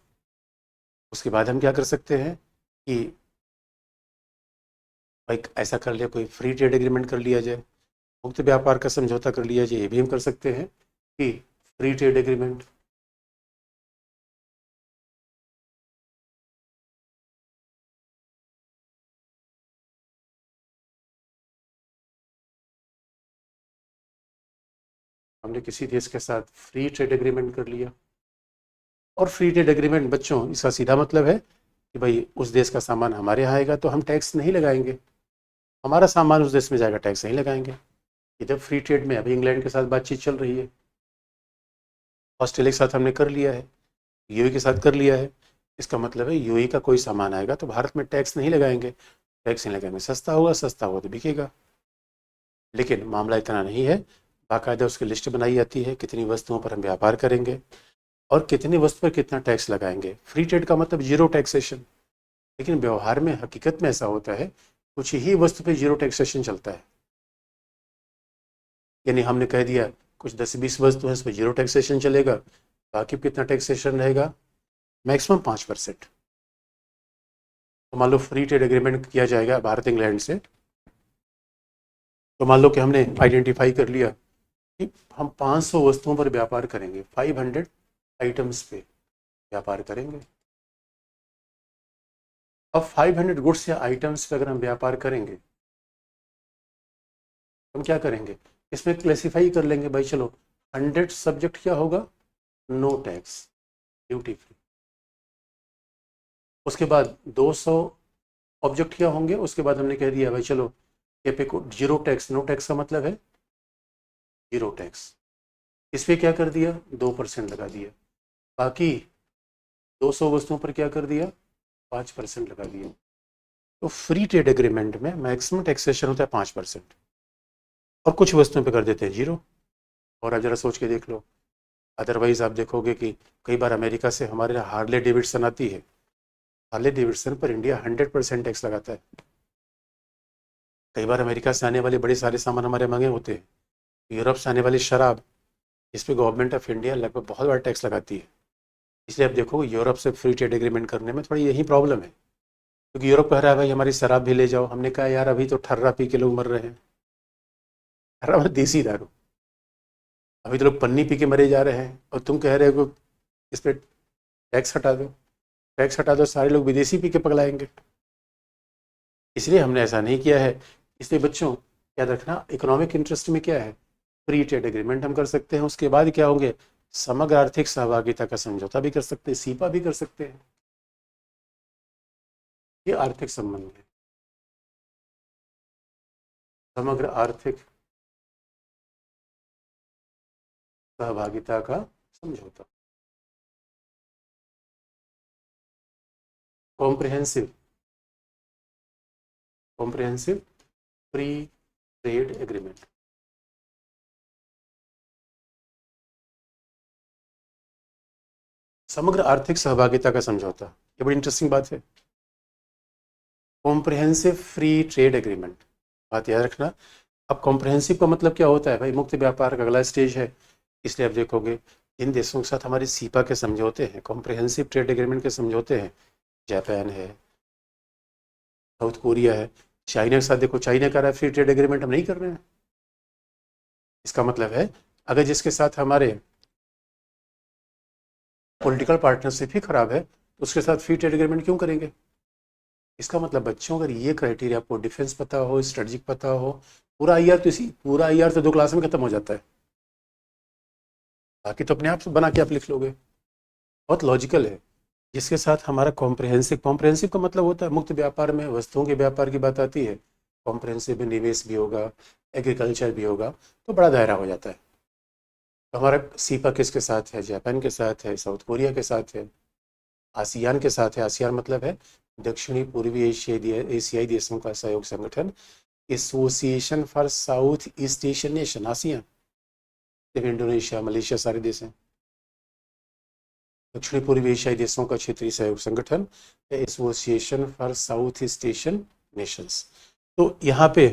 उसके बाद हम क्या कर सकते हैं कि भाई ऐसा कर लिया, कोई फ्री ट्रेड एग्रीमेंट कर लिया जाए, मुक्त व्यापार का समझौता कर लिया जाए। ये भी हम कर सकते हैं कि फ्री ट्रेड एग्रीमेंट। हमने किसी देश के साथ फ्री ट्रेड एग्रीमेंट कर लिया, और फ्री ट्रेड एग्रीमेंट बच्चों इसका सीधा मतलब है कि भाई उस देश का सामान हमारे यहाँ आएगा तो हम टैक्स नहीं लगाएंगे, हमारा सामान उस देश में जाएगा, टैक्स नहीं लगाएंगे। इधर फ्री ट्रेड में अभी इंग्लैंड के साथ बातचीत चल रही है, ऑस्ट्रेलिया के साथ हमने कर लिया है, यूएई के साथ कर लिया है। इसका मतलब है यूएई का कोई सामान आएगा तो भारत में टैक्स नहीं लगाएंगे, टैक्स नहीं लगाएंगे, सस्ता होगा, सस्ता होगा तो बिकेगा। लेकिन मामला इतना नहीं है, बाकायदा उसकी लिस्ट बनाई जाती है कितनी वस्तुओं पर हम व्यापार करेंगे और कितनी वस्तु पर कितना टैक्स लगाएंगे। फ्री ट्रेड का मतलब जीरो टैक्सेशन, लेकिन व्यवहार में हकीकत में ऐसा होता है कुछ ही वस्तु पे जीरो टैक्सेशन चलता है। यानी हमने कह दिया कुछ 10-20 वस्तु है, इस पर जीरो टैक्सेशन चलेगा, बाकी कितना टैक्सेशन रहेगा? मैक्सिमम 5%। तो मान लो फ्री ट्रेड एग्रीमेंट किया जाएगा भारत इंग्लैंड से, तो मान लो कि हमने आइडेंटिफाई कर लिया कि हम 500 वस्तुओं पर व्यापार करेंगे, 500 आइटम्स पे व्यापार करेंगे। अब 500 गुड्स या आइटम्स पे अगर हम व्यापार करेंगे, हम क्या करेंगे? इसमें क्लेसिफाई कर लेंगे भाई, चलो 100 सब्जेक्ट क्या होगा? No tax, duty free. उसके बाद 200 ऑब्जेक्ट क्या होंगे? उसके बाद हमने कह दिया भाई चलो ये पे जीरो टैक्स। नो टैक्स का मतलब है जीरो टैक्स। इस पे क्या कर दिया? 2% लगा दिया। बाकी 200 वस्तुओं पर क्या कर दिया? 5% लगा दिया। तो फ्री ट्रेड एग्रीमेंट में मैक्सिमम टैक्सेशन होता है 5%, और कुछ वस्तुओं पे कर देते हैं जीरो। और आप जरा सोच के देख लो, अदरवाइज आप देखोगे कि कई बार अमेरिका से हमारे यहाँ हार्ले डेविडसन आती है, हार्ले डेविडसन पर इंडिया 100% टैक्स लगाता है। कई बार अमेरिका से आने वाले बड़े सारे सामान हमारे महंगे होते हैं। यूरोप से आने वाली शराब, इस पर गवर्नमेंट ऑफ इंडिया लगभग बहुत बड़ा टैक्स लगाती है। इसलिए आप देखो यूरोप से फ्री ट्रेड एग्रीमेंट करने में थोड़ी यही प्रॉब्लम है, क्योंकि यूरोप कह रहा है भाई हमारी शराब भी ले जाओ। हमने कहा यार अभी तो ठर्रा पी के लोग मर रहे हैं, ठर्रा मतलब देसी दारू, अभी तो लोग पन्नी पी के मरे जा रहे हैं, और तुम कह रहे हो कि इस पर टैक्स हटा दो। टैक्स हटा दो, सारे लोग विदेशी पी के पगलाएंगे। इसलिए हमने ऐसा नहीं किया है। इसलिए बच्चों याद रखना, इकोनॉमिक इंटरेस्ट में क्या है? फ्री ट्रेड एग्रीमेंट हम कर सकते हैं। उसके बाद क्या होंगे? समग्र आर्थिक सहभागिता का समझौता भी कर सकते हैं, सीपा भी कर सकते हैं। ये आर्थिक संबंध है, समग्र आर्थिक सहभागिता का समझौता, comprehensive comprehensive free trade agreement. समग्र आर्थिक सहभागिता का समझौता, ये बड़ी इंटरेस्टिंग बात है। कॉम्प्रिहेंसिव फ्री ट्रेड एग्रीमेंट, बात याद रखना। अब कॉम्प्रिहेंसिव का मतलब क्या होता है भाई? मुक्त व्यापार का अगला स्टेज है। इसलिए आप देखोगे इन देशों के साथ हमारे सीपा के समझौते हैं, कॉम्प्रिहेंसिव ट्रेड एग्रीमेंट के समझौते हैं। जापान है, साउथ कोरिया है, चाइना के साथ देखो, चाइना कह रहा है फ्री ट्रेड एग्रीमेंट हम नहीं कर रहे हैं। इसका मतलब है अगर जिसके साथ हमारे पॉलिटिकल पार्टनरशिप ही खराब है तो उसके साथ फ्री ट्रेड एग्रीमेंट क्यों करेंगे? इसका मतलब बच्चों अगर ये क्राइटेरिया आपको, डिफेंस पता हो, स्ट्रेटजिक पता हो, पूरा आईआर तो इसी पूरा आईआर तो 2 क्लास में खत्म हो जाता है। बाकी तो अपने आप बना के आप लिख लोगे, बहुत लॉजिकल है। जिसके साथ हमारा कॉम्प्रिहेंसिव, कॉम्प्रिहेंसिव का मतलब होता है मुक्त व्यापार में वस्तुओं के व्यापार की बात आती है, कॉम्प्रिहेंसिव में निवेश भी होगा, एग्रीकल्चर भी होगा, तो बड़ा दायरा हो जाता है। तो हमारा सीपा किसके साथ है? जापान के साथ है, साउथ कोरिया के साथ है, आसियान के साथ है। आसियान मतलब है दक्षिणी पूर्वी एशियाई देशों का सहयोग संगठन, association for south east Asian nation, ASEAN. Indonesia, Malaysia सारे देश हैं। दक्षिणी पूर्वी एशियाई देशों का क्षेत्रीय सहयोग संगठन, association for south east Asian Nations. तो यहाँ पे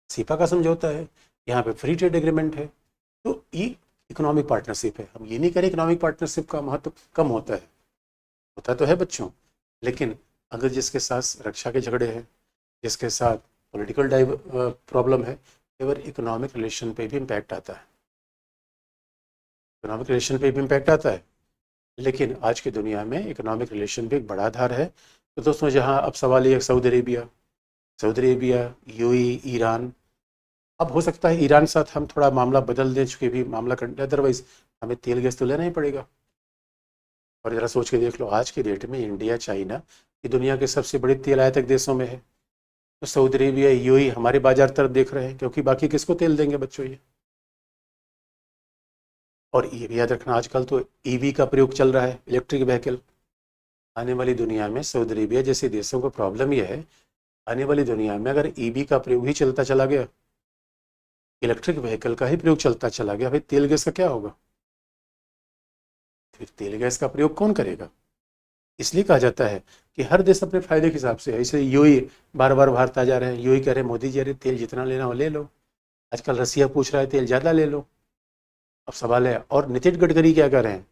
सीपा का समझौता है, यहाँ पे फ्री ट्रेड एग्रीमेंट है, तो ये इकोनॉमिक पार्टनरशिप है। हम ये नहीं करें इकोनॉमिक पार्टनरशिप का महत्व कम होता तो है बच्चों, लेकिन अगर जिसके साथ रक्षा के झगड़े हैं, जिसके साथ पॉलिटिकल प्रॉब्लम है, केवल इकोनॉमिक रिलेशन पे भी इम्पैक्ट आता है, इकोनॉमिक रिलेशन पे भी इम्पैक्ट आता है। लेकिन आज की दुनिया में इकोनॉमिक रिलेशन भी एक बड़ा आधार है। तो दोस्तों, जहाँ अब सवाल ये सऊदी अरेबिया, यूएई, ईरान, अब हो सकता है ईरान के साथ हम थोड़ा मामला बदल दें, चूँकि भी मामला अदरवाइज हमें तेल गैस तो लेना ही पड़ेगा। और ज़रा सोच के देख लो, आज के डेट में इंडिया, चाइना ये दुनिया के सबसे बड़े तेल आयातक देशों में है। तो सऊदी अरेबिया, यूएई हमारे बाजार तरफ देख रहे हैं, क्योंकि बाकी किसको तेल देंगे बच्चों ये। और ये भी याद रखना, आजकल तो ईवी का प्रयोग चल रहा है, इलेक्ट्रिक व्हीकल। आने वाली दुनिया में सऊदी अरेबिया जैसे देशों को प्रॉब्लम यह है, आने वाली दुनिया में अगर ईवी का प्रयोग ही चलता चला गया, इलेक्ट्रिक व्हीकल का ही प्रयोग चलता चला गया, भाई तेल गैस का क्या होगा? फिर तेल गैस का प्रयोग कौन करेगा? इसलिए कहा जाता है कि हर देश अपने फायदे के हिसाब से है। इसलिए यूएई बार बार भारत आ जा रहे हैं, यूएई कह रहे हैं मोदी जी, अरे तेल जितना लेना हो ले लो। आजकल रसिया पूछ रहा है तेल ज़्यादा ले लो। अब सवाल है, और नितिन गडकरी क्या कर रहे हैं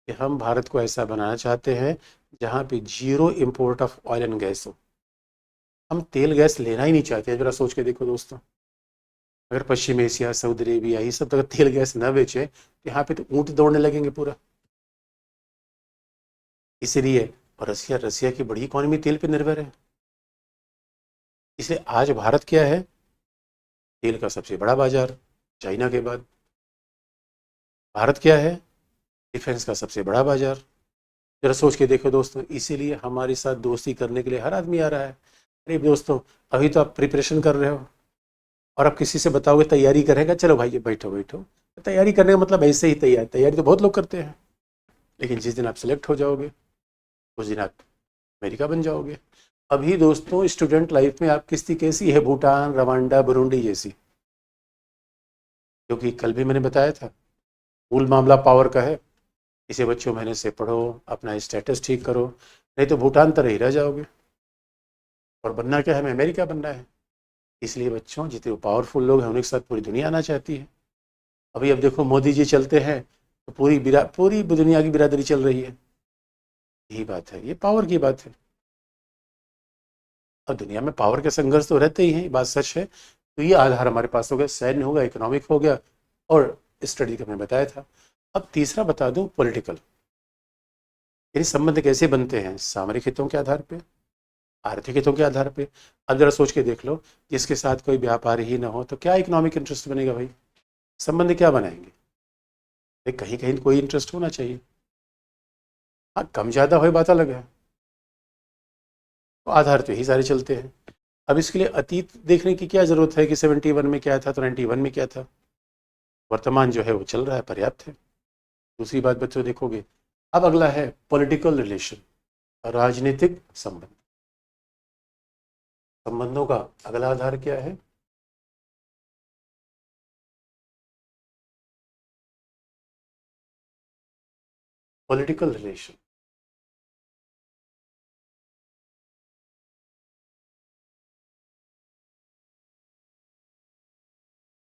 कि हम भारत को ऐसा बनाना चाहते हैं जहाँ पे zero import of oil and gas हो। हम तेल गैस लेना ही नहीं चाहते। जरा सोच के देखो दोस्तों, अगर पश्चिम एशिया, सऊदी अरेबिया ये सब अगर तेल गैस न बेचे तो यहाँ पे तो ऊँट दौड़ने लगेंगे पूरा। इसीलिए, और रसिया की बड़ी इकोनॉमी तेल पे निर्भर है। इसलिए आज भारत क्या है? तेल का सबसे बड़ा बाजार, चाइना के बाद। भारत क्या है? डिफेंस का सबसे बड़ा बाजार। जरा सोच के देखो दोस्तों, इसीलिए हमारे साथ दोस्ती करने के लिए हर आदमी आ रहा है। अरे दोस्तों, अभी तो आप प्रिपरेशन कर रहे हो और आप किसी से बताओगे तैयारी करेगा, चलो भाई बैठो बैठो। तैयारी करने का मतलब ऐसे ही तैयारी तो बहुत लोग करते हैं, लेकिन जिस दिन आप सिलेक्ट हो जाओगे उस दिन आप अमेरिका बन जाओगे। अभी दोस्तों, स्टूडेंट लाइफ में आप किस्ती कैसी है? भूटान, रवांडा, बुरुंडी जैसी। क्योंकि कल भी मैंने बताया था, मूल मामला पावर का है। इसे बच्चों मेहनत से पढ़ो, अपना स्टेटस ठीक करो, नहीं तो भूटान तरह ही रह जाओगे। और बनना क्या है? हमें अमेरिका बनना है। इसलिए बच्चों, जितने पावरफुल लोग हैं उनके साथ पूरी दुनिया आना चाहती है। अभी अब देखो, मोदी जी चलते हैं तो पूरी दुनिया की बिरादरी चल रही है। यही बात है, ये पावर की बात है। अब दुनिया में पावर के संघर्ष तो रहते ही हैं, ये बात सच है। तो ये आधार हमारे पास हो गया, सैन्य हो गया, इकोनॉमिक हो गया, और स्टडी का मैं बताया था। अब तीसरा बता दूं, पॉलिटिकल। ये संबंध कैसे बनते हैं? सामरिक हितों के आधार पे, आर्थिक हितों के आधार पे। अब जरा सोच के देख लो, जिसके साथ कोई व्यापार ही ना हो तो क्या इकोनॉमिक इंटरेस्ट बनेगा भाई? संबंध क्या बनाएंगे? कहीं कहीं कोई इंटरेस्ट होना चाहिए। हाँ, कम ज़्यादा हो बात अलग है, तो आधार तो यही सारे चलते हैं। अब इसके लिए अतीत देखने की क्या ज़रूरत है कि 71 में क्या था तो 91 में क्या था। वर्तमान जो है वो चल रहा है, पर्याप्त है। दूसरी बात बच्चों देखोगे, अब अगला है पॉलिटिकल रिलेशन, राजनीतिक संबंधों का अगला आधार क्या है? Political relation.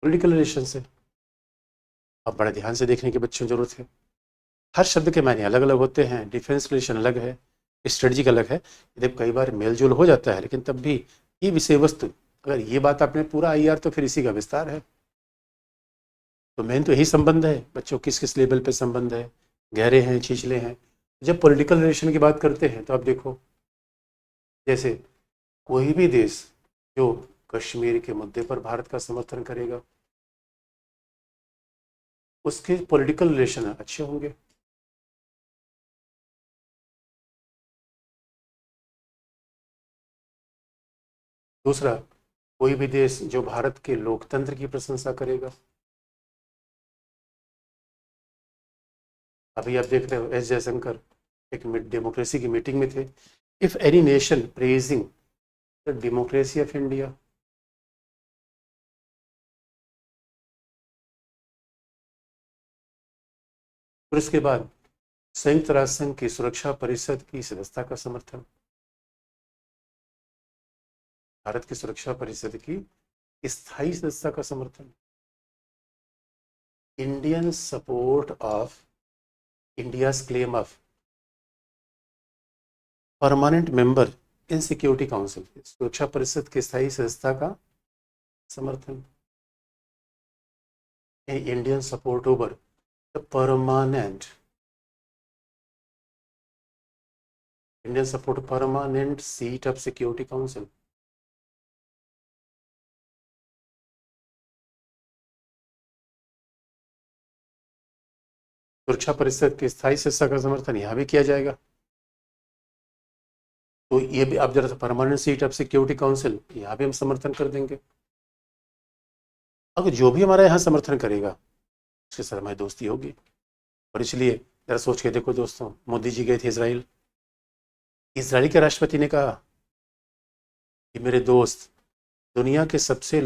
पॉलिटिकल रिलेशन से अब बड़े ध्यान से देखने की बच्चों जरूरत है। हर शब्द के मायने अलग अलग होते हैं। डिफेंस रिलेशन अलग है, स्ट्रेटजिक अलग है। यदि कई बार मेल जोल हो जाता है, लेकिन तब भी ये विषय वस्तु, अगर ये बात आपने पूरा आई आर तो फिर इसी का विस्तार है। तो मेन तो यही संबंध है बच्चों, किस किस लेवल पे संबंध है, गहरे हैं, छिछले हैं। जब पॉलिटिकल रिलेशन की बात करते हैं तो आप देखो, जैसे कोई भी देश जो कश्मीर के मुद्दे पर भारत का समर्थन करेगा, उसके पॉलिटिकल रिलेशन अच्छे होंगे। दूसरा, कोई भी देश जो भारत के लोकतंत्र की प्रशंसा करेगा। अभी आप देख रहे हो, एस जयशंकर एक डेमोक्रेसी की मीटिंग में थे। If any nation praising the democracy of India, फिर उसके बाद संयुक्त राष्ट्र संघ की सुरक्षा परिषद की सदस्यता का समर्थन, भारत की सुरक्षा परिषद की स्थायी सदस्यता का समर्थन, Indian support of India's claim of permanent member in security council, सुरक्षा परिषद की स्थायी सदस्यता का समर्थन, Indian support over the permanent Indian support permanent seat of security council, सुरक्षा परिषद की स्थायी सदस्यता का समर्थन यहां भी किया जाएगा। तो ये भी आप जरा permanent seat of security council यहाँ भी हम समर्थन कर देंगे। अगर जो भी हमारा यहाँ समर्थन करेगा उसके साथ हमारी दोस्ती होगी। और इसलिए जरा सोच के देखो दोस्तों, मोदी जी गए थे इसराइल, इसराइल के राष्ट्रपति ने कहा कि मेरे दोस्त, दुनिया के सबसे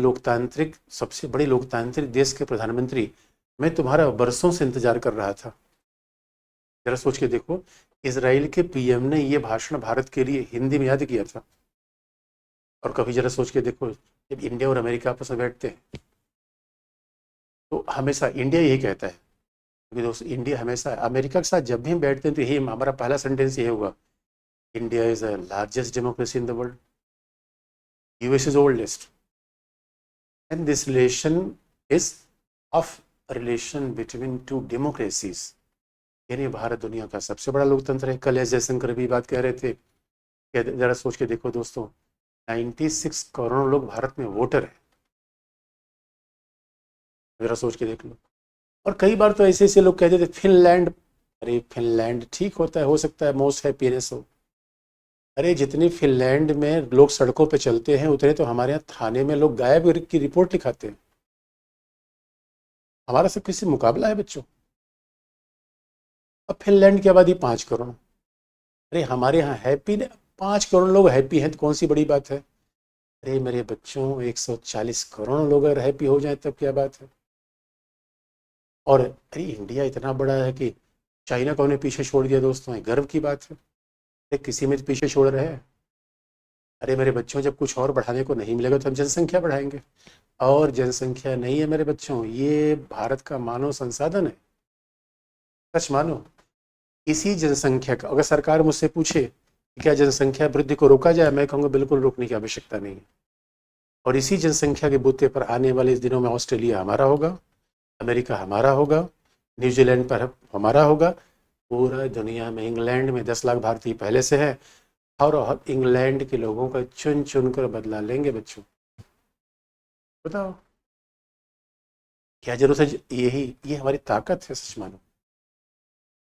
बड़े लोकतांत्रिक देश के प्रधानमंत्री, मैं तुम्हारा बरसों से इंतजार कर रहा था। जरा सोच के देखो, इसराइल के पीएम ने ये भाषण भारत के लिए हिंदी में याद किया था। और कभी जरा सोच के देखो, जब इंडिया और अमेरिका आपस में बैठते हैं तो हमेशा इंडिया यही कहता है, क्योंकि दोस्तों इंडिया हमेशा अमेरिका के साथ जब भी हम बैठते हैं तो यही हमारा पहला सेंटेंस ये होगा, India is the largest democracy in the world, US is oldest, and this relation is of relation between two democracies, यानी भारत दुनिया का सबसे बड़ा लोकतंत्र है। कल एस जयशंकर भी बात कह रहे थे। जरा सोच के देखो दोस्तों, 96 करोड़ लोग भारत में वोटर है, जरा सोच के देख लो। और कई बार तो ऐसे ऐसे लोग कहते थे फिनलैंड, अरे फिनलैंड ठीक होता है, हो सकता है मोस्ट हैप्पीनेस हो, अरे जितनी फिनलैंड में लोग सड़कों पे चलते हैं उतने तो हमारे यहाँ थाने में लोग गायब की रिपोर्ट लिखाते हैं। हमारा सब किसी मुकाबला है बच्चों। अब फिनलैंड की आबादी 5 करोड़, अरे हमारे यहाँ 5 करोड़ लोग हैप्पी हैं तो कौन सी बड़ी बात है। अरे मेरे बच्चों, 140 करोड़ लोग अगर हैप्पी हो जाए तब क्या बात है। और अरे इंडिया इतना बड़ा है कि चाइना को हमने पीछे छोड़ दिया दोस्तों, ये गर्व की बात है। अरे किसी में तो पीछे छोड़ रहे हैं। अरे मेरे बच्चों, जब कुछ और बढ़ाने को नहीं मिलेगा तो हम जनसंख्या बढ़ाएंगे, और जनसंख्या नहीं है मेरे बच्चों, ये भारत का मानव संसाधन है। सच मानो, इसी जनसंख्या का अगर सरकार मुझसे पूछे क्या जनसंख्या वृद्धि को रोका जाए, मैं कहूँगा बिल्कुल रोकने की आवश्यकता नहीं है। और इसी जनसंख्या के बूते पर आने वाले इस दिनों में ऑस्ट्रेलिया हमारा होगा, अमेरिका हमारा होगा, न्यूजीलैंड पर हमारा होगा, पूरा दुनिया में इंग्लैंड में 10 लाख भारतीय पहले से है, और इंग्लैंड के लोगों का चुन चुन कर बदला लेंगे बच्चों। बताओ क्या जरूरत है। ये हमारी ताकत है। सच मानो,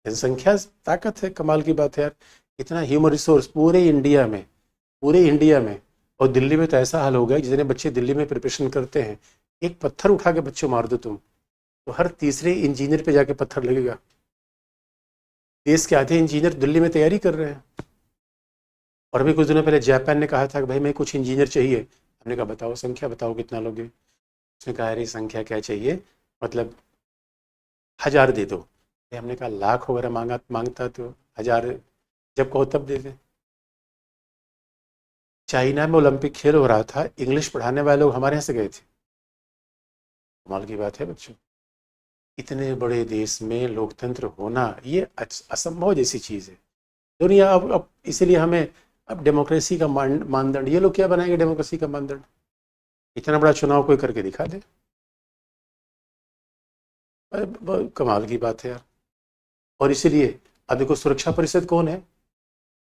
जनसंख्या ताकत है, कमाल की बात है यार। इतना ह्यूमन रिसोर्स पूरे इंडिया में। और दिल्ली में तो ऐसा हाल हो गया, जितने बच्चे दिल्ली में प्रिपरेशन करते हैं, एक पत्थर उठा के बच्चों मार दो तुम तो हर तीसरे इंजीनियर पे जाके पत्थर लगेगा। देश के आधे इंजीनियर दिल्ली में तैयारी कर रहे हैं। और अभी कुछ दिनों पहले जापान ने कहा था कि भाई मैं कुछ इंजीनियर चाहिए। हमने कहा बताओ संख्या, बताओ कितना लोगे। उसने कहा अरे संख्या क्या चाहिए, मतलब 1000 दे दो। हमने कहा लाख वगैरह मांगता तो 1000 जब कहो तब दे दे। चाइना में ओलंपिक खेल हो रहा था, इंग्लिश पढ़ाने वाले लोग हमारे यहाँ से गए थे। कमाल की बात है बच्चों, इतने बड़े देश में लोकतंत्र होना ये असंभव जैसी चीज़ है। दुनिया अब इसीलिए हमें अब डेमोक्रेसी का मानदंड, ये लोग क्या बनाएंगे डेमोक्रेसी का मानदंड। इतना बड़ा चुनाव कोई करके दिखा दे, कमाल की बात है यार। और इसीलिए अब देखो, सुरक्षा परिषद कौन है,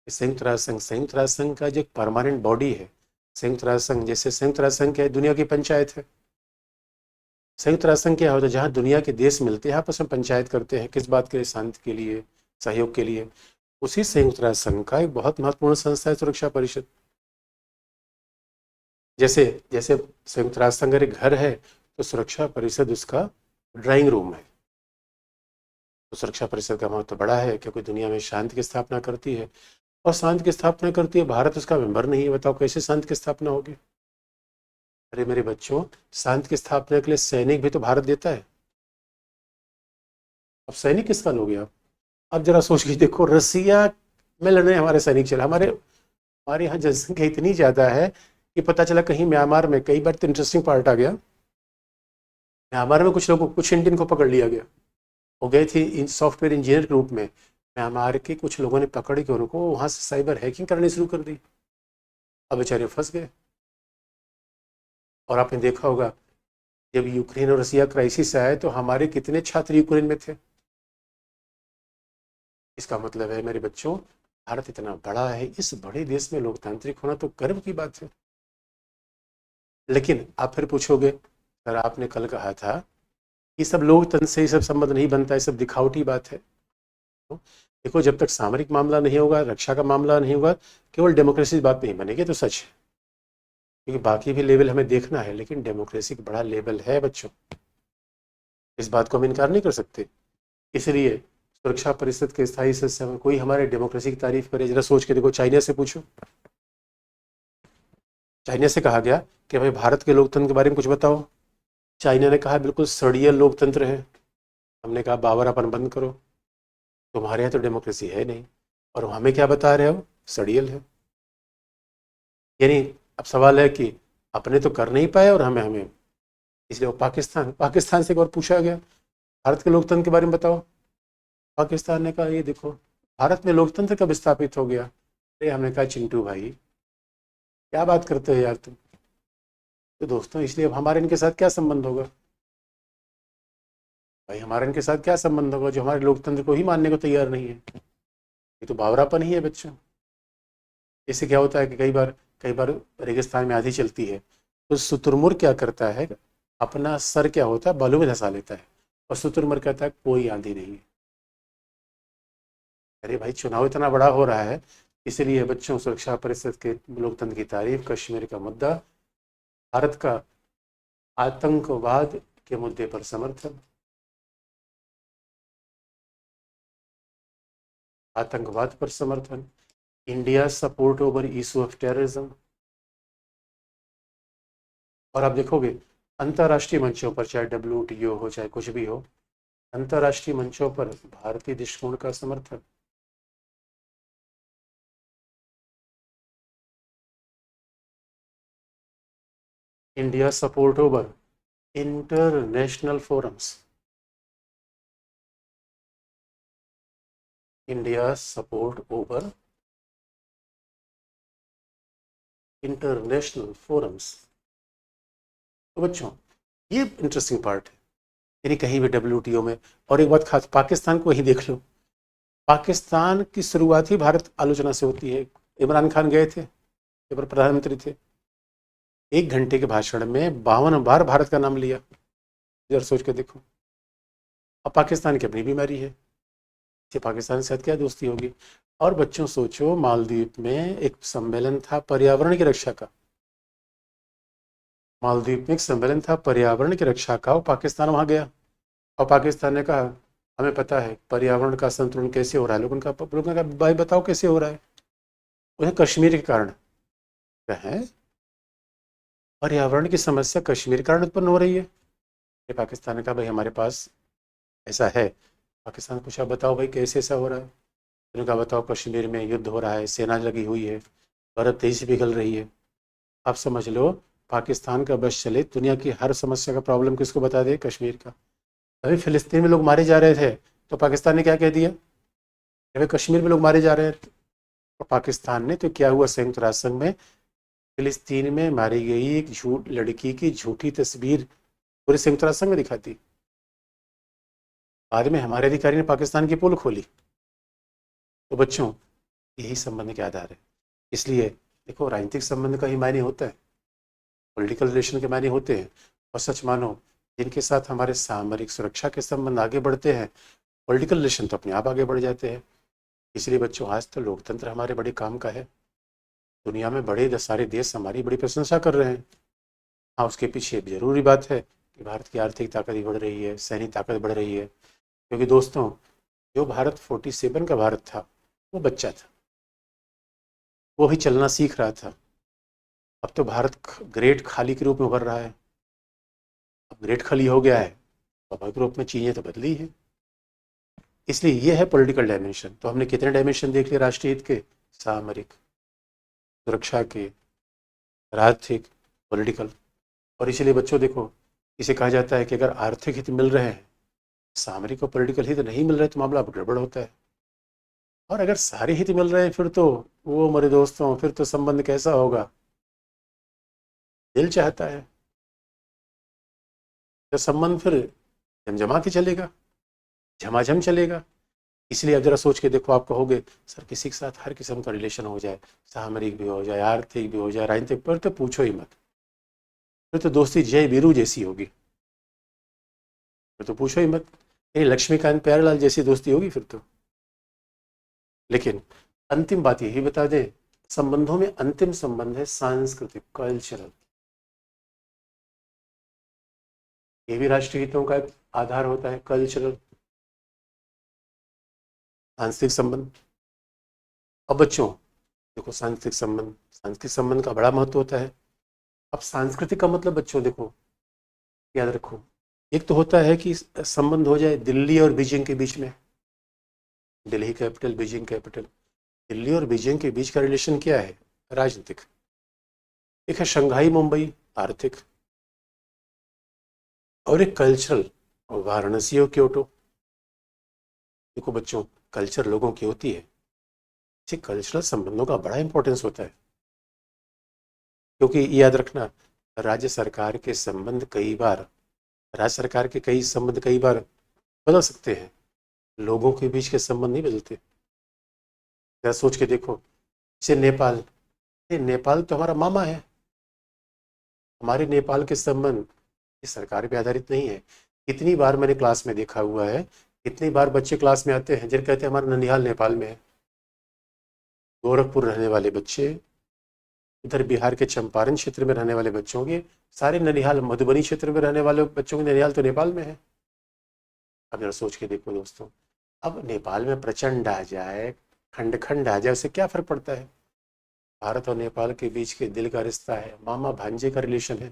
संयुक्त राष्ट्र संघ। संयुक्त राष्ट्र संघ का जो एक परमानेंट बॉडी है, संयुक्त राष्ट्र संघ, जैसे संयुक्त राष्ट्र संघ क्या है, दुनिया की पंचायत है। संयुक्त राष्ट्र संघ क्या होता है, जहाँ दुनिया के देश मिलते हैं आपस में पंचायत करते हैं, किस बात के लिए, शांति के लिए, सहयोग के लिए। उसी संयुक्त राष्ट्र संघ का एक बहुत महत्वपूर्ण संस्था है सुरक्षा परिषद। जैसे जैसे संयुक्त राष्ट्र संघ एक घर है तो सुरक्षा परिषद उसका ड्राइंग रूम है। तो सुरक्षा परिषद का महत्व बड़ा है क्योंकि दुनिया में शांति की स्थापना करती है, और शांति की स्थापना करती है। भारत उसका मेंबर नहीं है, बताओ कैसे शांति की स्थापना होगी। अरे मेरे बच्चों, शांति की स्थापना के लिए सैनिक भी तो भारत देता है। अब सैनिक किसका लोगे आप। अब जरा सोच के देखो, रसिया में लड़ने हमारे सैनिक चले, हमारे हमारे यहाँ जनसंख्या इतनी ज़्यादा है कि पता चला कहीं म्यांमार में, कई बार तो इंटरेस्टिंग पार्ट आ गया, म्यांमार में कुछ लोगों, कुछ इंडियन को पकड़ लिया गया। वो गए थे इन सॉफ्टवेयर इंजीनियर के रूप में, म्यांमार के कुछ लोगों ने पकड़ के उनको वहाँ से साइबर हैकिंग करनी शुरू कर दी। अब बेचारे फंस गए। और आपने देखा होगा, जब यूक्रेन और रसिया क्राइसिस आया तो हमारे कितने छात्र यूक्रेन में थे। इसका मतलब है मेरे बच्चों, भारत इतना बड़ा है, इस बड़े देश में लोकतांत्रिक होना तो गर्व की बात है। लेकिन आप फिर पूछोगे, सर आपने कल कहा था कि सब लोकतंत्र से ये सब संबंध नहीं बनता, ये सब दिखावटी बात है। तो देखो, जब तक सामरिक मामला नहीं होगा, रक्षा का मामला नहीं होगा, केवल डेमोक्रेसी की बात नहीं बनेगी तो सच है, क्योंकि बाकी भी लेवल हमें देखना है। लेकिन डेमोक्रेसी का बड़ा लेवल है बच्चों, इस बात को हम इनकार नहीं कर सकते। इसलिए सुरक्षा परिषद के स्थायी सदस्य में कोई हमारे डेमोक्रेसी की तारीफ करे, जरा सोच के देखो, चाइना से पूछो। चाइना से कहा गया कि भाई भारत के लोकतंत्र के बारे में कुछ बताओ। चाइना ने कहा बिल्कुल सड़ियल लोकतंत्र है। हमने कहा बावरापन बंद करो, तुम्हारे यहाँ तो डेमोक्रेसी है नहीं और हमें क्या बता रहे हो, सड़ियल है। यानी अब सवाल है कि अपने तो कर नहीं पाए और हमें हमें इसलिए वो पाकिस्तान से एक और पूछा गया, भारत के लोकतंत्र के बारे में बताओ। पाकिस्तान ने कहा ये देखो, भारत में लोकतंत्र कब स्थापित हो गया। अरे हमने कहा चिंटू भाई क्या बात करते हो यार तुम। तो दोस्तों, इसलिए अब हमारे इनके साथ क्या संबंध होगा भाई, हमारे इनके साथ क्या संबंध होगा जो हमारे लोकतंत्र को ही मानने को तैयार नहीं है। ये तो बावरापन ही है बच्चों। इससे क्या होता है कि कई बार रेगिस्तान में आंधी चलती है तो शुतुरमुर्ग क्या करता है, अपना सर क्या होता है बालू में धंसा लेता है, और शुतुरमुर्ग कहता है कोई आंधी नहीं है। अरे भाई, चुनाव इतना बड़ा हो रहा है, इसलिए बच्चों सुरक्षा परिषद के लोकतंत्र की तारीफ, कश्मीर का मुद्दा, भारत का आतंकवाद के मुद्दे पर समर्थन, आतंकवाद पर समर्थन, India support over issue of terrorism. और आप देखोगे अंतर्राष्ट्रीय मंचों पर, चाहे WTO हो चाहे कुछ भी हो, अंतर्राष्ट्रीय मंचों पर भारतीय दृष्टिकोण का समर्थन। India support over international forums, India support over international forums. तो बच्चों, ये इंटरेस्टिंग पार्ट है, यानी कहीं भी WTO में। और एक बात खास, पाकिस्तान को ही देख लो, पाकिस्तान की शुरुआत ही भारत आलोचना से होती है। इमरान खान गए थे, जब प्रधानमंत्री थे, 1 घंटे के भाषण में 52 बार भारत का नाम लिया। जरा सोच के देखो। अब पाकिस्तान की अपनी बीमारी है, इससे पाकिस्तान के साथ क्या दोस्ती होगी। और बच्चों सोचो, मालदीव में एक सम्मेलन था पर्यावरण की रक्षा का, मालदीव में एक सम्मेलन था पर्यावरण की रक्षा का, और पाकिस्तान वहां गया और पाकिस्तान ने कहा हमें पता है पर्यावरण का संतुलन कैसे हो रहा है। लोगों ने कहा भाई बताओ कैसे हो रहा है। उन्हें कश्मीर के कारण है, पर्यावरण की समस्या कश्मीर के कारण उत्पन्न हो रही है। ये पाकिस्तान ने कहा भाई हमारे पास ऐसा है। पाकिस्तान ने पूछा बताओ भाई कैसे ऐसा हो रहा है। उन्होंने कहा बताओ कश्मीर में युद्ध हो रहा है, सेना लगी हुई है, बर्फ तेजी से पिघल रही है। आप समझ लो, पाकिस्तान का बस चले, दुनिया की हर समस्या का प्रॉब्लम किसको बता दे, कश्मीर का। अभी फिलिस्तीन में लोग मारे जा रहे थे तो पाकिस्तान ने क्या कह दिया, अभी कश्मीर में लोग मारे जा रहे हैं। तो पाकिस्तान ने तो क्या हुआ, संयुक्त राष्ट्र संघ में फिलिस्तीन में मारी गई एक लड़की की झूठी तस्वीर पूरे संयुक्त राष्ट्र संघ में दिखाती। बाद में हमारे अधिकारी ने पाकिस्तान की पोल खोली। तो बच्चों, यही संबंध के आधार है। इसलिए देखो, राजनीतिक संबंध का ही मायने होता है, पॉलिटिकल रिलेशन के मायने होते हैं। और सच मानो, जिनके साथ हमारे सामरिक सुरक्षा के संबंध आगे बढ़ते हैं, पॉलिटिकल रिलेशन तो अपने आप आगे बढ़ जाते हैं। इसलिए बच्चों, आज तो लोकतंत्र हमारे बड़े काम का है। दुनिया में बड़े सारे देश हमारी बड़ी प्रशंसा कर रहे हैं। हाँ, उसके पीछे एक जरूरी बात है कि भारत की आर्थिक ताकत भी बढ़ रही है, सैनिक ताकत बढ़ रही है। क्योंकि दोस्तों, जो भारत 47 का भारत था वो बच्चा था, वो भी चलना सीख रहा था। अब तो भारत ग्रेट खाली के रूप में उभर रहा है। अब ग्रेट खाली हो गया है, स्वाभाविक रूप में चीज़ें तो बदली है। इसलिए ये है पॉलिटिकल डायमेंशन। तो हमने कितने डायमेंशन देख लिए राष्ट्रीय हित के? सामरिक, सुरक्षा के, आर्थिक, पॉलिटिकल। और इसीलिए बच्चों देखो, इसे कहा जाता है कि अगर आर्थिक हित मिल रहे हैं, सामरिक और पॉलिटिकल हित नहीं मिल रहे तो मामला गड़बड़ होता है। और अगर सारे हित मिल रहे हैं फिर तो वो मेरे दोस्तों, फिर तो संबंध कैसा होगा? दिल चाहता है तो संबंध फिर जमजमा के चलेगा, झमाझम चलेगा। इसलिए अब जरा सोच के देखो, आप कहोगे सर किसी के साथ हर किस्म का रिलेशन हो जाए, सामरिक भी हो जाए, आर्थिक भी हो जाए, राजनीतिक, पर तो पूछो ही मत। फिर तो दोस्ती जय वीरू जैसी होगी, फिर तो पूछो ही मत। ये लक्ष्मीकांत प्यारेलाल जैसी दोस्ती होगी फिर तो। लेकिन अंतिम बात यही बता दें, संबंधों में अंतिम संबंध है सांस्कृतिक, कल्चरल। ये भी राष्ट्रीय हितों का एक आधार होता है, कल्चरल, सांस्कृतिक संबंध। अब बच्चों देखो, सांस्कृतिक संबंध का बड़ा महत्व होता है। अब सांस्कृतिक का मतलब बच्चों देखो, याद रखो, एक तो होता है कि संबंध हो जाए दिल्ली और बीजिंग के बीच में, Delhi capital, Beijing capital. Delhi और बीजिंग के बीच का रिलेशन क्या है? राजनीतिक। एक है शंघाई मुंबई, आर्थिक। और एक कल्चरल, वाराणसी और क्योटो। देखो बच्चों, कल्चर लोगों की होती है, इसे कल्चरल संबंधों का बड़ा इंपॉर्टेंस होता है। क्योंकि याद रखना, राज्य सरकार के संबंध कई बार, राज्य सरकार के कई संबंध कई बार बदल सकते हैं, लोगों के बीच के संबंध नहीं बदलते। जरा सोच के देखो, जैसे नेपाल, ये नेपाल तो हमारा मामा है। हमारे नेपाल के संबंध इस सरकार पे आधारित नहीं है। कितनी बार मैंने क्लास में देखा हुआ है, कितनी बार बच्चे क्लास में आते हैं जिन कहते हैं हमारा ननिहाल नेपाल में है। गोरखपुर रहने वाले बच्चे, इधर बिहार के चंपारण क्षेत्र में रहने वाले बच्चों के सारे ननिहाल, मधुबनी क्षेत्र में रहने वाले बच्चों के ननिहाल तो नेपाल में है। अब जरा सोच के देखो दोस्तों, अब नेपाल में प्रचंड आ जाए, खंड खंड आ जाए, उससे क्या फर्क पड़ता है? भारत और नेपाल के बीच के दिल का रिश्ता है, मामा भांजे का रिलेशन है।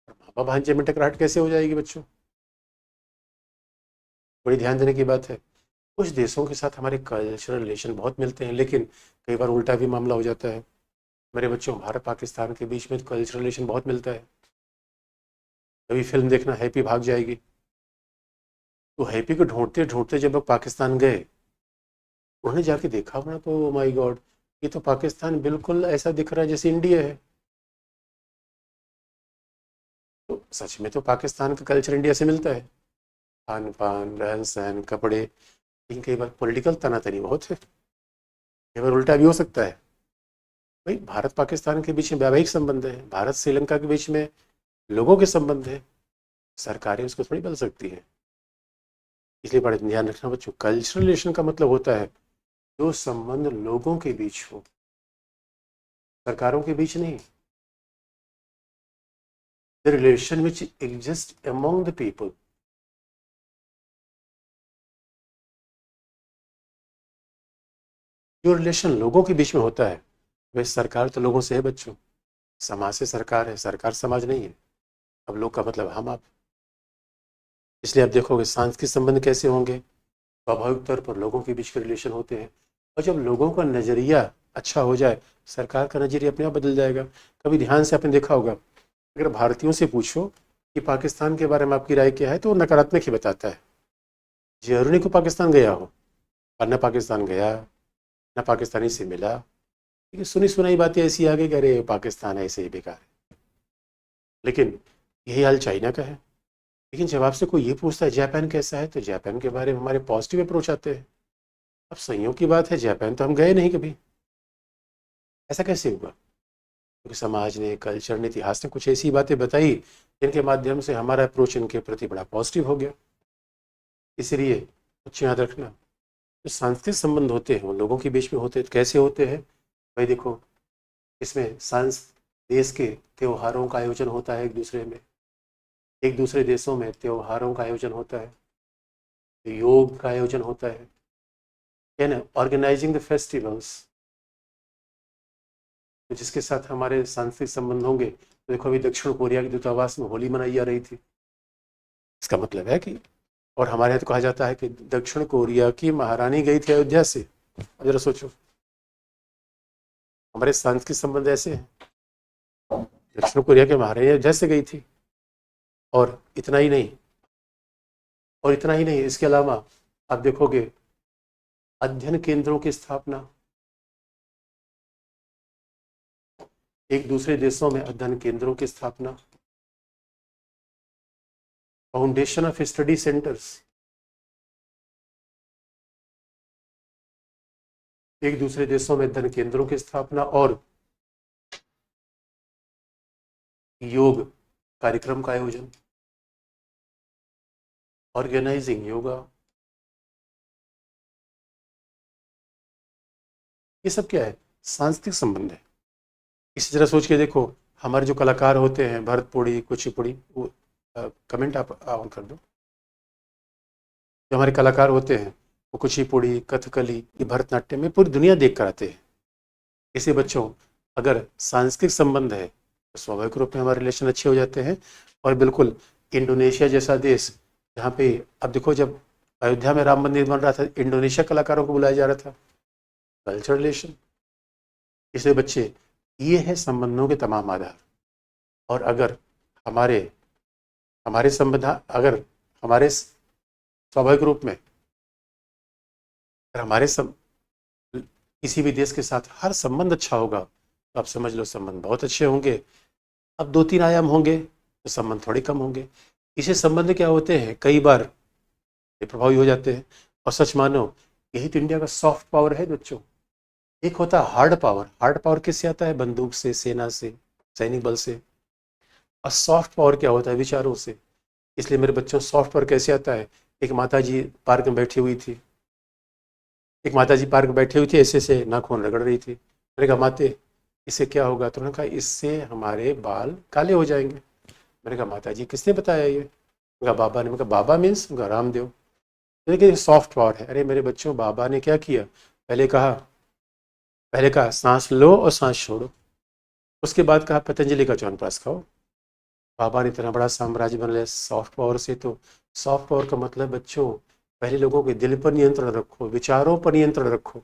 और मामा भांजे में टकराहट कैसे हो जाएगी बच्चों? बड़ी ध्यान देने की बात है। कुछ देशों के साथ हमारे कल्चरल रिलेशन बहुत मिलते हैं, लेकिन कई बार उल्टा भी मामला हो जाता है। मेरे बच्चों, भारत पाकिस्तान के बीच में कल्चरल रिलेशन बहुत मिलता है। कभी फिल्म देखना, हैप्पी भाग जाएगी, तो हैप्पी को ढूंढते ढूंढते जब लोग पाकिस्तान गए, उन्होंने जाके देखा अपना, तो माय गॉड, ये तो पाकिस्तान बिल्कुल ऐसा दिख रहा है जैसे इंडिया है। तो सच में तो पाकिस्तान का कल्चर इंडिया से मिलता है, खान पान, रहन सहन, कपड़े। लेकिन कई बार पॉलिटिकल तनातनी बहुत है, कई बार उल्टा भी हो सकता है। भाई, भारत पाकिस्तान के बीच में वैवाहिक संबंध है, भारत श्रीलंका के बीच में लोगों के संबंध है, सरकारें उसको थोड़ी बदल सकती है। इसलिए बड़ा ध्यान रखना बच्चों, कल्चरल रिलेशन का मतलब होता है जो संबंध लोगों के बीच हो, सरकारों के बीच नहीं। The relation which exist among the people. जो रिलेशन लोगों के बीच में होता है, वह सरकार तो लोगों से है बच्चों, समाज से सरकार है, सरकार समाज नहीं है। अब लोग का मतलब हम आप। इसलिए आप देखोगे सांस्कृतिक संबंध कैसे होंगे, स्वाभाविक तौर पर लोगों के बीच के रिलेशन होते हैं। और जब लोगों का नज़रिया अच्छा हो जाए, सरकार का नज़रिया अपने आप बदल जाएगा। कभी ध्यान से आपने देखा होगा, अगर भारतीयों से पूछो कि पाकिस्तान के बारे में आपकी राय क्या है, तो वो नकारात्मक ही बताता है। जरूरी नहीं को पाकिस्तान गया हो, और न पाकिस्तान गया, न पाकिस्तानी से मिला, लेकिन सुनी सुनाई बातें ऐसी आ गई कि अरे पाकिस्तान ऐसे ही बेकार है। लेकिन यही हाल चाइना का है। लेकिन जब आपसे कोई ये पूछता है जापान कैसा है, तो जापान के बारे में हमारे पॉजिटिव अप्रोच आते हैं। अब संयोग की बात है, जापान तो हम गए नहीं कभी। ऐसा कैसे हुआ? क्योंकि समाज ने, कल्चर ने, इतिहास ने कुछ ऐसी बातें बताई जिनके माध्यम से हमारा अप्रोच इनके प्रति बड़ा पॉजिटिव हो गया। इसलिए कुछ याद रखना, जो सांस्कृतिक संबंध होते हैं वो लोगों के बीच में होते हैं। तो कैसे होते हैं भाई? देखो, इसमें देश के त्योहारों का आयोजन होता है, एक दूसरे में, एक दूसरे देशों में त्योहारों का आयोजन होता है, योग का आयोजन होता है ना, ऑर्गेनाइजिंग द फेस्टिवल्स। तो जिसके साथ हमारे सांस्कृतिक संबंध होंगे, तो देखो अभी दक्षिण कोरिया के दूतावास में होली मनाई जा रही थी। इसका मतलब है कि और हमारे यहाँ तो कहा जाता है कि दक्षिण कोरिया की महारानी गई थी अयोध्या से। अब जरा सोचो, हमारे सांस्कृतिक संबंध ऐसे हैं। दक्षिण कोरिया के महारानी अयोध्या से गई थी। और इतना ही नहीं, इसके अलावा आप देखोगे अध्ययन केंद्रों की स्थापना, एक दूसरे देशों में अध्ययन केंद्रों की स्थापना, फाउंडेशन ऑफ स्टडी सेंटर्स, एक दूसरे देशों में अध्ययन केंद्रों की स्थापना, और योग कार्यक्रम का आयोजन, ऑर्गेनाइजिंग योगा, ये सब क्या है? सांस्कृतिक संबंध है। इसी तरह सोच के देखो, हमारे जो कलाकार होते हैं, भरतपुड़ी, कुचिपुड़ी, वो कमेंट आप ऑन कर दो। जो हमारे कलाकार होते हैं वो कुचिपुड़ी, कथकली, ये भरतनाट्यम में पूरी दुनिया देख कर आते हैं। इसे बच्चों, अगर सांस्कृतिक संबंध है तो स्वाभाविक रूप में हमारे रिलेशन अच्छे हो जाते हैं। और बिल्कुल इंडोनेशिया जैसा देश, जहाँ पे अब देखो, जब अयोध्या में राम मंदिर बन रहा था, इंडोनेशिया कलाकारों को बुलाया जा रहा था। Culture relation. इसलिए बच्चे, ये है संबंधों के तमाम आधार। और अगर हमारे हमारे संबंध, अगर हमारे स्वाभाविक रूप में, अगर हमारे किसी भी देश के साथ हर संबंध अच्छा होगा तो आप समझ लो संबंध बहुत अच्छे होंगे। अब 2-3 आयाम होंगे तो संबंध थोड़े कम होंगे। इसे संबंध क्या होते हैं, कई बार ये प्रभावी हो जाते हैं। और सच मानो, यही तो इंडिया का सॉफ्ट पावर है बच्चों। एक होता है हार्ड पावर। हार्ड पावर किससे आता है? बंदूक से, सेना से, सैनिक बल से। और सॉफ्ट पावर क्या होता है? विचारों से। इसलिए मेरे बच्चों, सॉफ्ट पावर कैसे आता है? एक माता जी पार्क में बैठी हुई थी, ऐसे से नाखून रगड़ रही थी। मैंने कहा, माते इससे क्या होगा? तो उन्होंने कहा, इससे हमारे बाल काले हो जाएंगे। मैंने कहा, माता जी किसने बताया ये? कहा, बाबा ने। मैं कहा, बाबा मीन्स रामदेव। देखिए, सॉफ्ट पावर है। अरे मेरे बच्चों, बाबा ने क्या किया? पहले कहा सांस लो और सांस छोड़ो। उसके बाद कहा पतंजलि का च्यवनप्राश खाओ। बाबा ने इतना बड़ा साम्राज्य बना लिया सॉफ्ट पावर से। तो सॉफ्ट पावर का मतलब बच्चों, पहले लोगों के दिल पर नियंत्रण रखो, विचारों पर नियंत्रण रखो।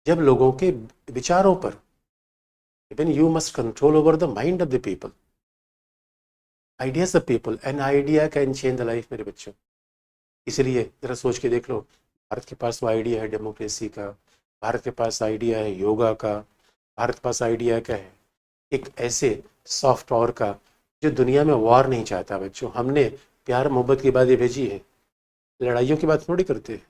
जब लोगों के विचारों पर, even you must control over the mind of the people, ideas of people, an idea can change the life मेरे बच्चों। इसलिए जरा सोच के देख लो, भारत के पास वो आइडिया है डेमोक्रेसी का, भारत के पास आइडिया है योगा का, भारत के पास आइडिया क्या है? एक ऐसे सॉफ्ट पावर का जो दुनिया में वॉर नहीं चाहता बच्चों। हमने प्यार मोहब्बत की बातें भेजी है, लड़ाइयों की बात थोड़ी करते।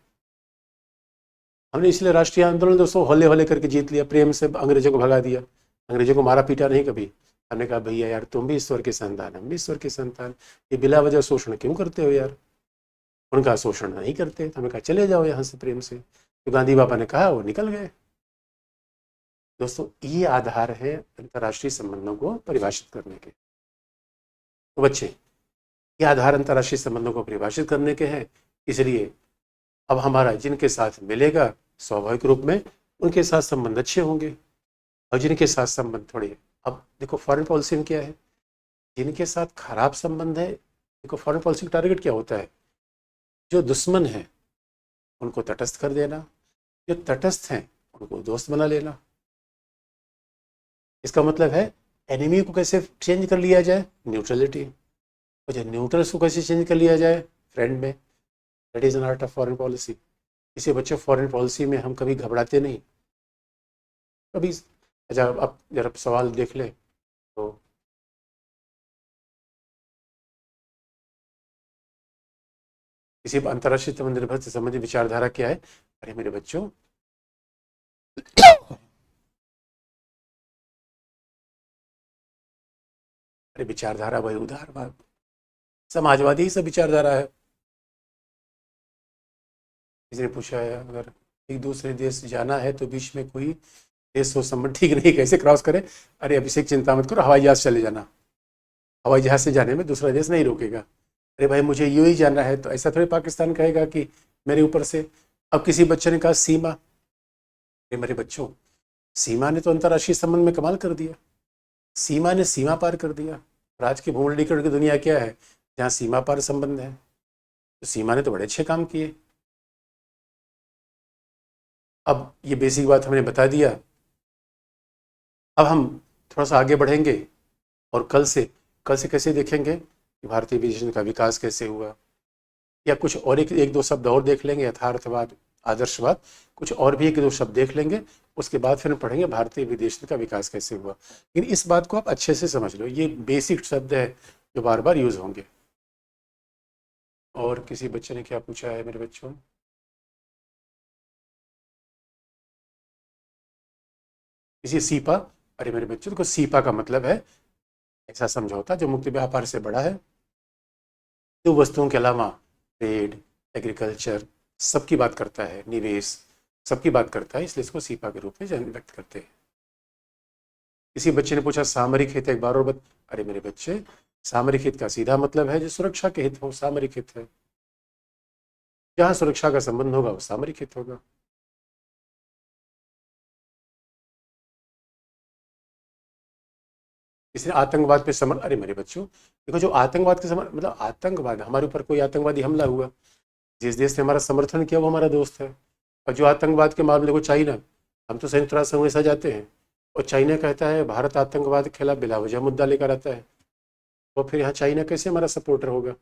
हमने इसलिए राष्ट्रीय आंदोलन दोस्तों हौले हौले करके जीत लिया, प्रेम से अंग्रेजों को भगा दिया। अंग्रेजों को मारा पीटा नहीं कभी। हमने कहा, भैया यार, तुम भी ईश्वर के संतान, हम भी ईश्वर के संतान, ये बिला वजह शोषण क्यों करते हो यार? उनका शोषण नहीं करते। तो हमें कहा, चले जाओ यहाँ से प्रेम से। तो गांधी बाबा ने कहा, वो निकल गए। दोस्तों, ये आधार है अंतर्राष्ट्रीय संबंधों को परिभाषित करने के। तो बच्चे, ये आधार अंतर्राष्ट्रीय संबंधों को परिभाषित करने के हैं। इसलिए अब हमारा जिनके साथ मिलेगा, स्वाभाविक रूप में उनके साथ संबंध अच्छे होंगे, और जिनके साथ संबंध थोड़े, अब देखो फॉरेन पॉलिसी में क्या है, जिनके साथ खराब संबंध है, देखो फॉरेन पॉलिसी का टारगेट क्या होता है? जो दुश्मन है उनको तटस्थ कर देना, जो तटस्थ हैं उनको दोस्त बना लेना। इसका मतलब है एनिमी को कैसे चेंज कर लिया जाए? न्यूट्रलिटी। और जो न्यूट्रल्स को कैसे चेंज कर लिया जाए? फ्रेंड में। That is an art of foreign policy. इसे बच्चों, फॉरेन पॉलिसी में हम कभी घबराते नहीं, कभी। अच्छा, अब जरा सवाल देख ले तो, किसी अंतर्राष्ट्रीय संबंध निर्भर से संबंधित विचारधारा क्या है? अरे मेरे बच्चों, अरे विचारधारा भाई, उदारवाद, समाजवादी ही सब विचारधारा है। किसी ने पूछा है, अगर एक दूसरे देश जाना है तो बीच में कोई देश हो संबंध ठीक नहीं, कैसे क्रॉस करे? अरे अभिषेक, चिंता मत करो, हवाई जहाज चले जाना। हवाई जहाज से जाने में दूसरा देश नहीं रोकेगा। अरे भाई, मुझे यूं ही जाना है, तो ऐसा थोड़ी पाकिस्तान कहेगा कि मेरे ऊपर से। अब किसी बच्चे ने कहा सीमा। अरे मेरे बच्चों, सीमा ने तो अंतर्राष्ट्रीय संबंध में कमाल कर दिया। सीमा ने सीमा पार कर दिया। और आज की भूमंडलीकरण की दुनिया क्या है? जहाँ सीमा पार संबंध है। तो सीमा ने तो बड़े अच्छे काम किए। अब ये बेसिक बात हमने बता दिया। अब हम थोड़ा सा आगे बढ़ेंगे और कल से कैसे देखेंगे कि भारतीय एविएशन का विकास कैसे हुआ, या कुछ और एक दो शब्द और देख लेंगे, यथार्थवाद, आदर्शवाद, कुछ और भी एक दो शब्द देख लेंगे। उसके बाद फिर हम पढ़ेंगे भारतीय विदेशन का विकास कैसे हुआ। लेकिन इस बात को आप अच्छे से समझ लो, ये बेसिक शब्द है जो बार बार यूज होंगे। और किसी बच्चे ने क्या पूछा है मेरे बच्चों? किसी सीपा, अरे मेरे बच्चों को सीपा का मतलब है ऐसा समझौता जो मुक्त व्यापार से बड़ा है, जो वस्तुओं के अलावा ट्रेड, एग्रीकल्चर सबकी बात करता है, निवेश सबकी बात करता है, इसलिए इसको सीपा के रूप में व्यक्त करते हैं। किसी बच्चे ने पूछा सामरिक हित एक बार और अरे मेरे बच्चे, सामरिक हित का सीधा मतलब है जो सुरक्षा के हित हो, सामरिक हित है। जहां सुरक्षा का संबंध होगा वो सामरिक हित होगा। इसने आतंकवाद पे समर, अरे मेरे बच्चों देखो, जो आतंकवाद के समर मतलब आतंकवाद, हमारे ऊपर कोई आतंकवादी हमला हुआ, जिस देश ने हमारा समर्थन किया वो हमारा दोस्त है। और जो आतंकवाद के मामले को चाइना, हम तो संयुक्त राष्ट्र संघ में जाते हैं और चाइना कहता है भारत आतंकवाद के खिलाफ बिला वजह मुद्दा लेकर आता है, तो फिर यहाँ चाइना कैसे हमारा सपोर्टर होगा?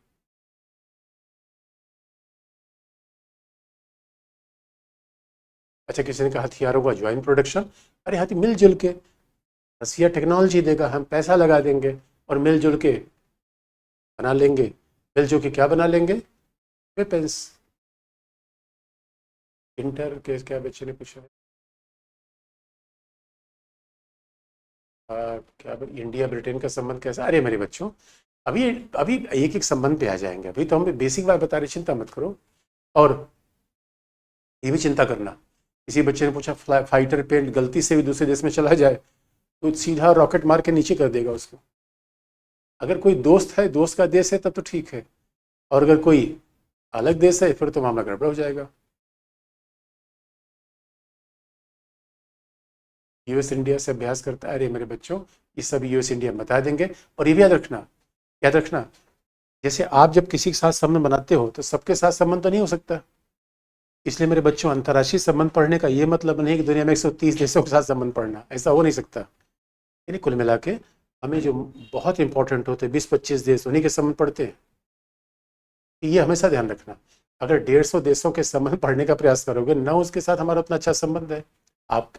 अच्छा, किसी ने कहा हथियारों का ज्वाइंट प्रोडक्शन, अरे हाथी मिलजुल के, रसिया टेक्नोलॉजी देगा, हम पैसा लगा देंगे और मिलजुल के बना लेंगे। मिलजुल के क्या बना लेंगे? वेपन्स। इंटर के क्या बच्चे ने पूछा है? क्या इंडिया ब्रिटेन का संबंध कैसा? अरे मेरे बच्चों, अभी अभी एक एक संबंध पे आ जाएंगे, अभी तो हम बेसिक बात बता रहे, चिंता मत करो। और ये भी चिंता करना, किसी बच्चे ने पूछा फाइटर पेंट गलती से भी दूसरे देश में चला जाए तो सीधा रॉकेट मार के नीचे कर देगा उसको। अगर कोई दोस्त है, दोस्त का देश है, तब तो ठीक है, और अगर कोई अलग देश है फिर तो मामला गड़बड़ हो जाएगा। यूएस इंडिया से अभ्यास करता है, अरे मेरे बच्चों ये सब यूएस इंडिया बता देंगे। और ये भी याद रखना, जैसे आप जब किसी के साथ संबंध बनाते हो तो सबके साथ संबंध तो नहीं हो सकता। इसलिए मेरे बच्चों, अंतर्राष्ट्रीय संबंध पढ़ने का ये मतलब नहीं कि दुनिया में 130 देशों के साथ संबंध पढ़ना, ऐसा हो नहीं सकता। यानी कुल मिला के हमें जो बहुत इंपॉर्टेंट होते हैं 20-25 देश, उन्हीं के संबंध पढ़ते हैं। ये हमेशा ध्यान रखना, अगर 150 देशों के संबंध पढ़ने का प्रयास करोगे ना, उसके साथ हमारा उतना अच्छा संबंध है। आप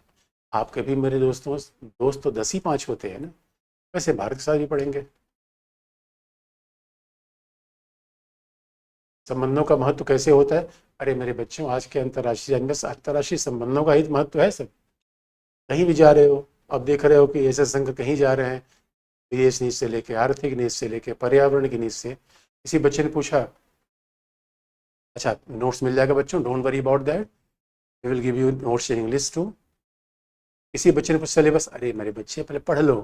आपके भी मेरे दोस्त तो 10 ही 5 होते हैं ना, वैसे भारत के साथ भी पढ़ेंगे। संबंधों का महत्व कैसे होता है? अरे मेरे बच्चों, आज के अंतर्राष्ट्रीय संबंधों का ही महत्व है सब। कहीं भी जा रहे हो, अब देख रहे हो कि ऐसे संघ कहीं जा रहे हैं, विदेश नीति से लेके, आर्थिक नीति से लेके, पर्यावरण की नीति से। किसी बच्चे ने पूछा, अच्छा नोट्स मिल जाएगा बच्चों, don't worry about that, we will give you notes in English too. किसी बच्चे ने पूछा सिलेबस, अरे मेरे बच्चे पहले पढ़ लो,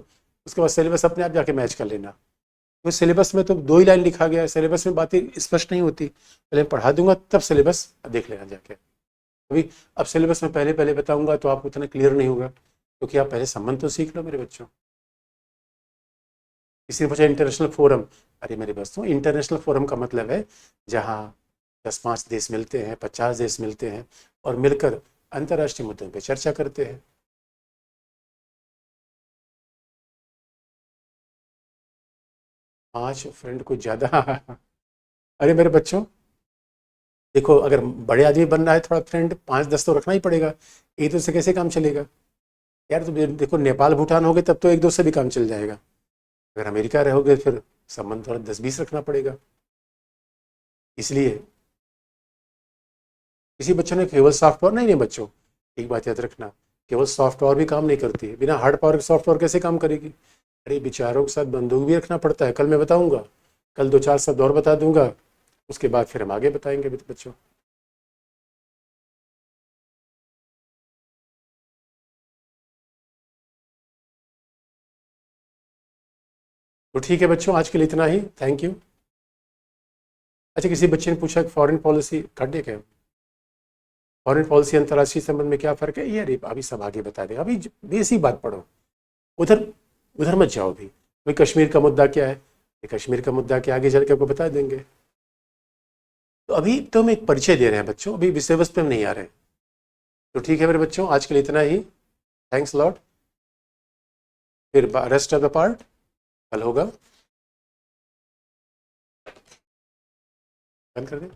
उसके बाद सिलेबस अपने आप जाके मैच कर लेना। तो सिलेबस में तो 2 ही लाइन लिखा गया है, सिलेबस में बातें स्पष्ट नहीं होती, पहले पढ़ा दूंगा तब सिलेबस देख लेना जाके। अभी अब सिलेबस में पहले पहले बताऊंगा तो आपको उतना क्लियर नहीं होगा, क्योंकि आप पहले संबंध तो सीख लो मेरे बच्चों। किसी ने पूछा इंटरनेशनल फोरम, अरे मेरे दोस्तों इंटरनेशनल फोरम का मतलब है जहाँ 10-5 देश मिलते हैं, 50 देश मिलते हैं और मिलकर अंतर्राष्ट्रीय मुद्दों पर चर्चा करते हैं। 5 फ्रेंड कुछ ज़्यादा अरे मेरे बच्चों देखो, अगर बड़े आदमी बनना है थोड़ा फ्रेंड 5-10 तो रखना ही पड़ेगा, एक दो से कैसे काम चलेगा यार? तो देखो, नेपाल भूटान हो गए तब तो एक दो से भी काम चल जाएगा, अगर अमेरिका रहोगे फिर संबंध थोड़ा 10-20 रखना पड़ेगा। इसलिए किसी बच्चों ने केवल सॉफ्ट पावर, नहीं नहीं बच्चों, एक बात याद रखना, केवल सॉफ्ट पावर भी काम नहीं करती है, बिना हार्ड पावर के सॉफ्ट पावर कैसे काम करेगी? अरे विचारों के साथ बंदूक भी रखना पड़ता है, कल मैं बताऊंगा, कल 2-4 शब्द और बता दूंगा, उसके बाद फिर हम आगे बताएंगे बच्चों। तो ठीक है बच्चों, आज के लिए इतना ही, थैंक यू। अच्छा, किसी बच्चे ने पूछा फॉरेन पॉलिसी काट दिया क्या? फॉरेन पॉलिसी अंतर्राष्ट्रीय संबंध में क्या फ़र्क है? ये अरे अभी सब आगे बता दें, अभी बेसिक बात पढ़ो, उधर उधर मत जाओ। भी भाई कश्मीर का मुद्दा क्या है, ये कश्मीर का मुद्दा क्या आगे चल के आपको बता देंगे। तो तो अभी तो हम एक परिचय दे रहे हैं बच्चों, अभी विषय वस्तु पे हम नहीं आ रहे हैं। तो ठीक है मेरे बच्चों, आज के लिए इतना ही। Thanks lot. फिर रेस्ट ऑफ द पार्ट कल होगा। बंद कर दें।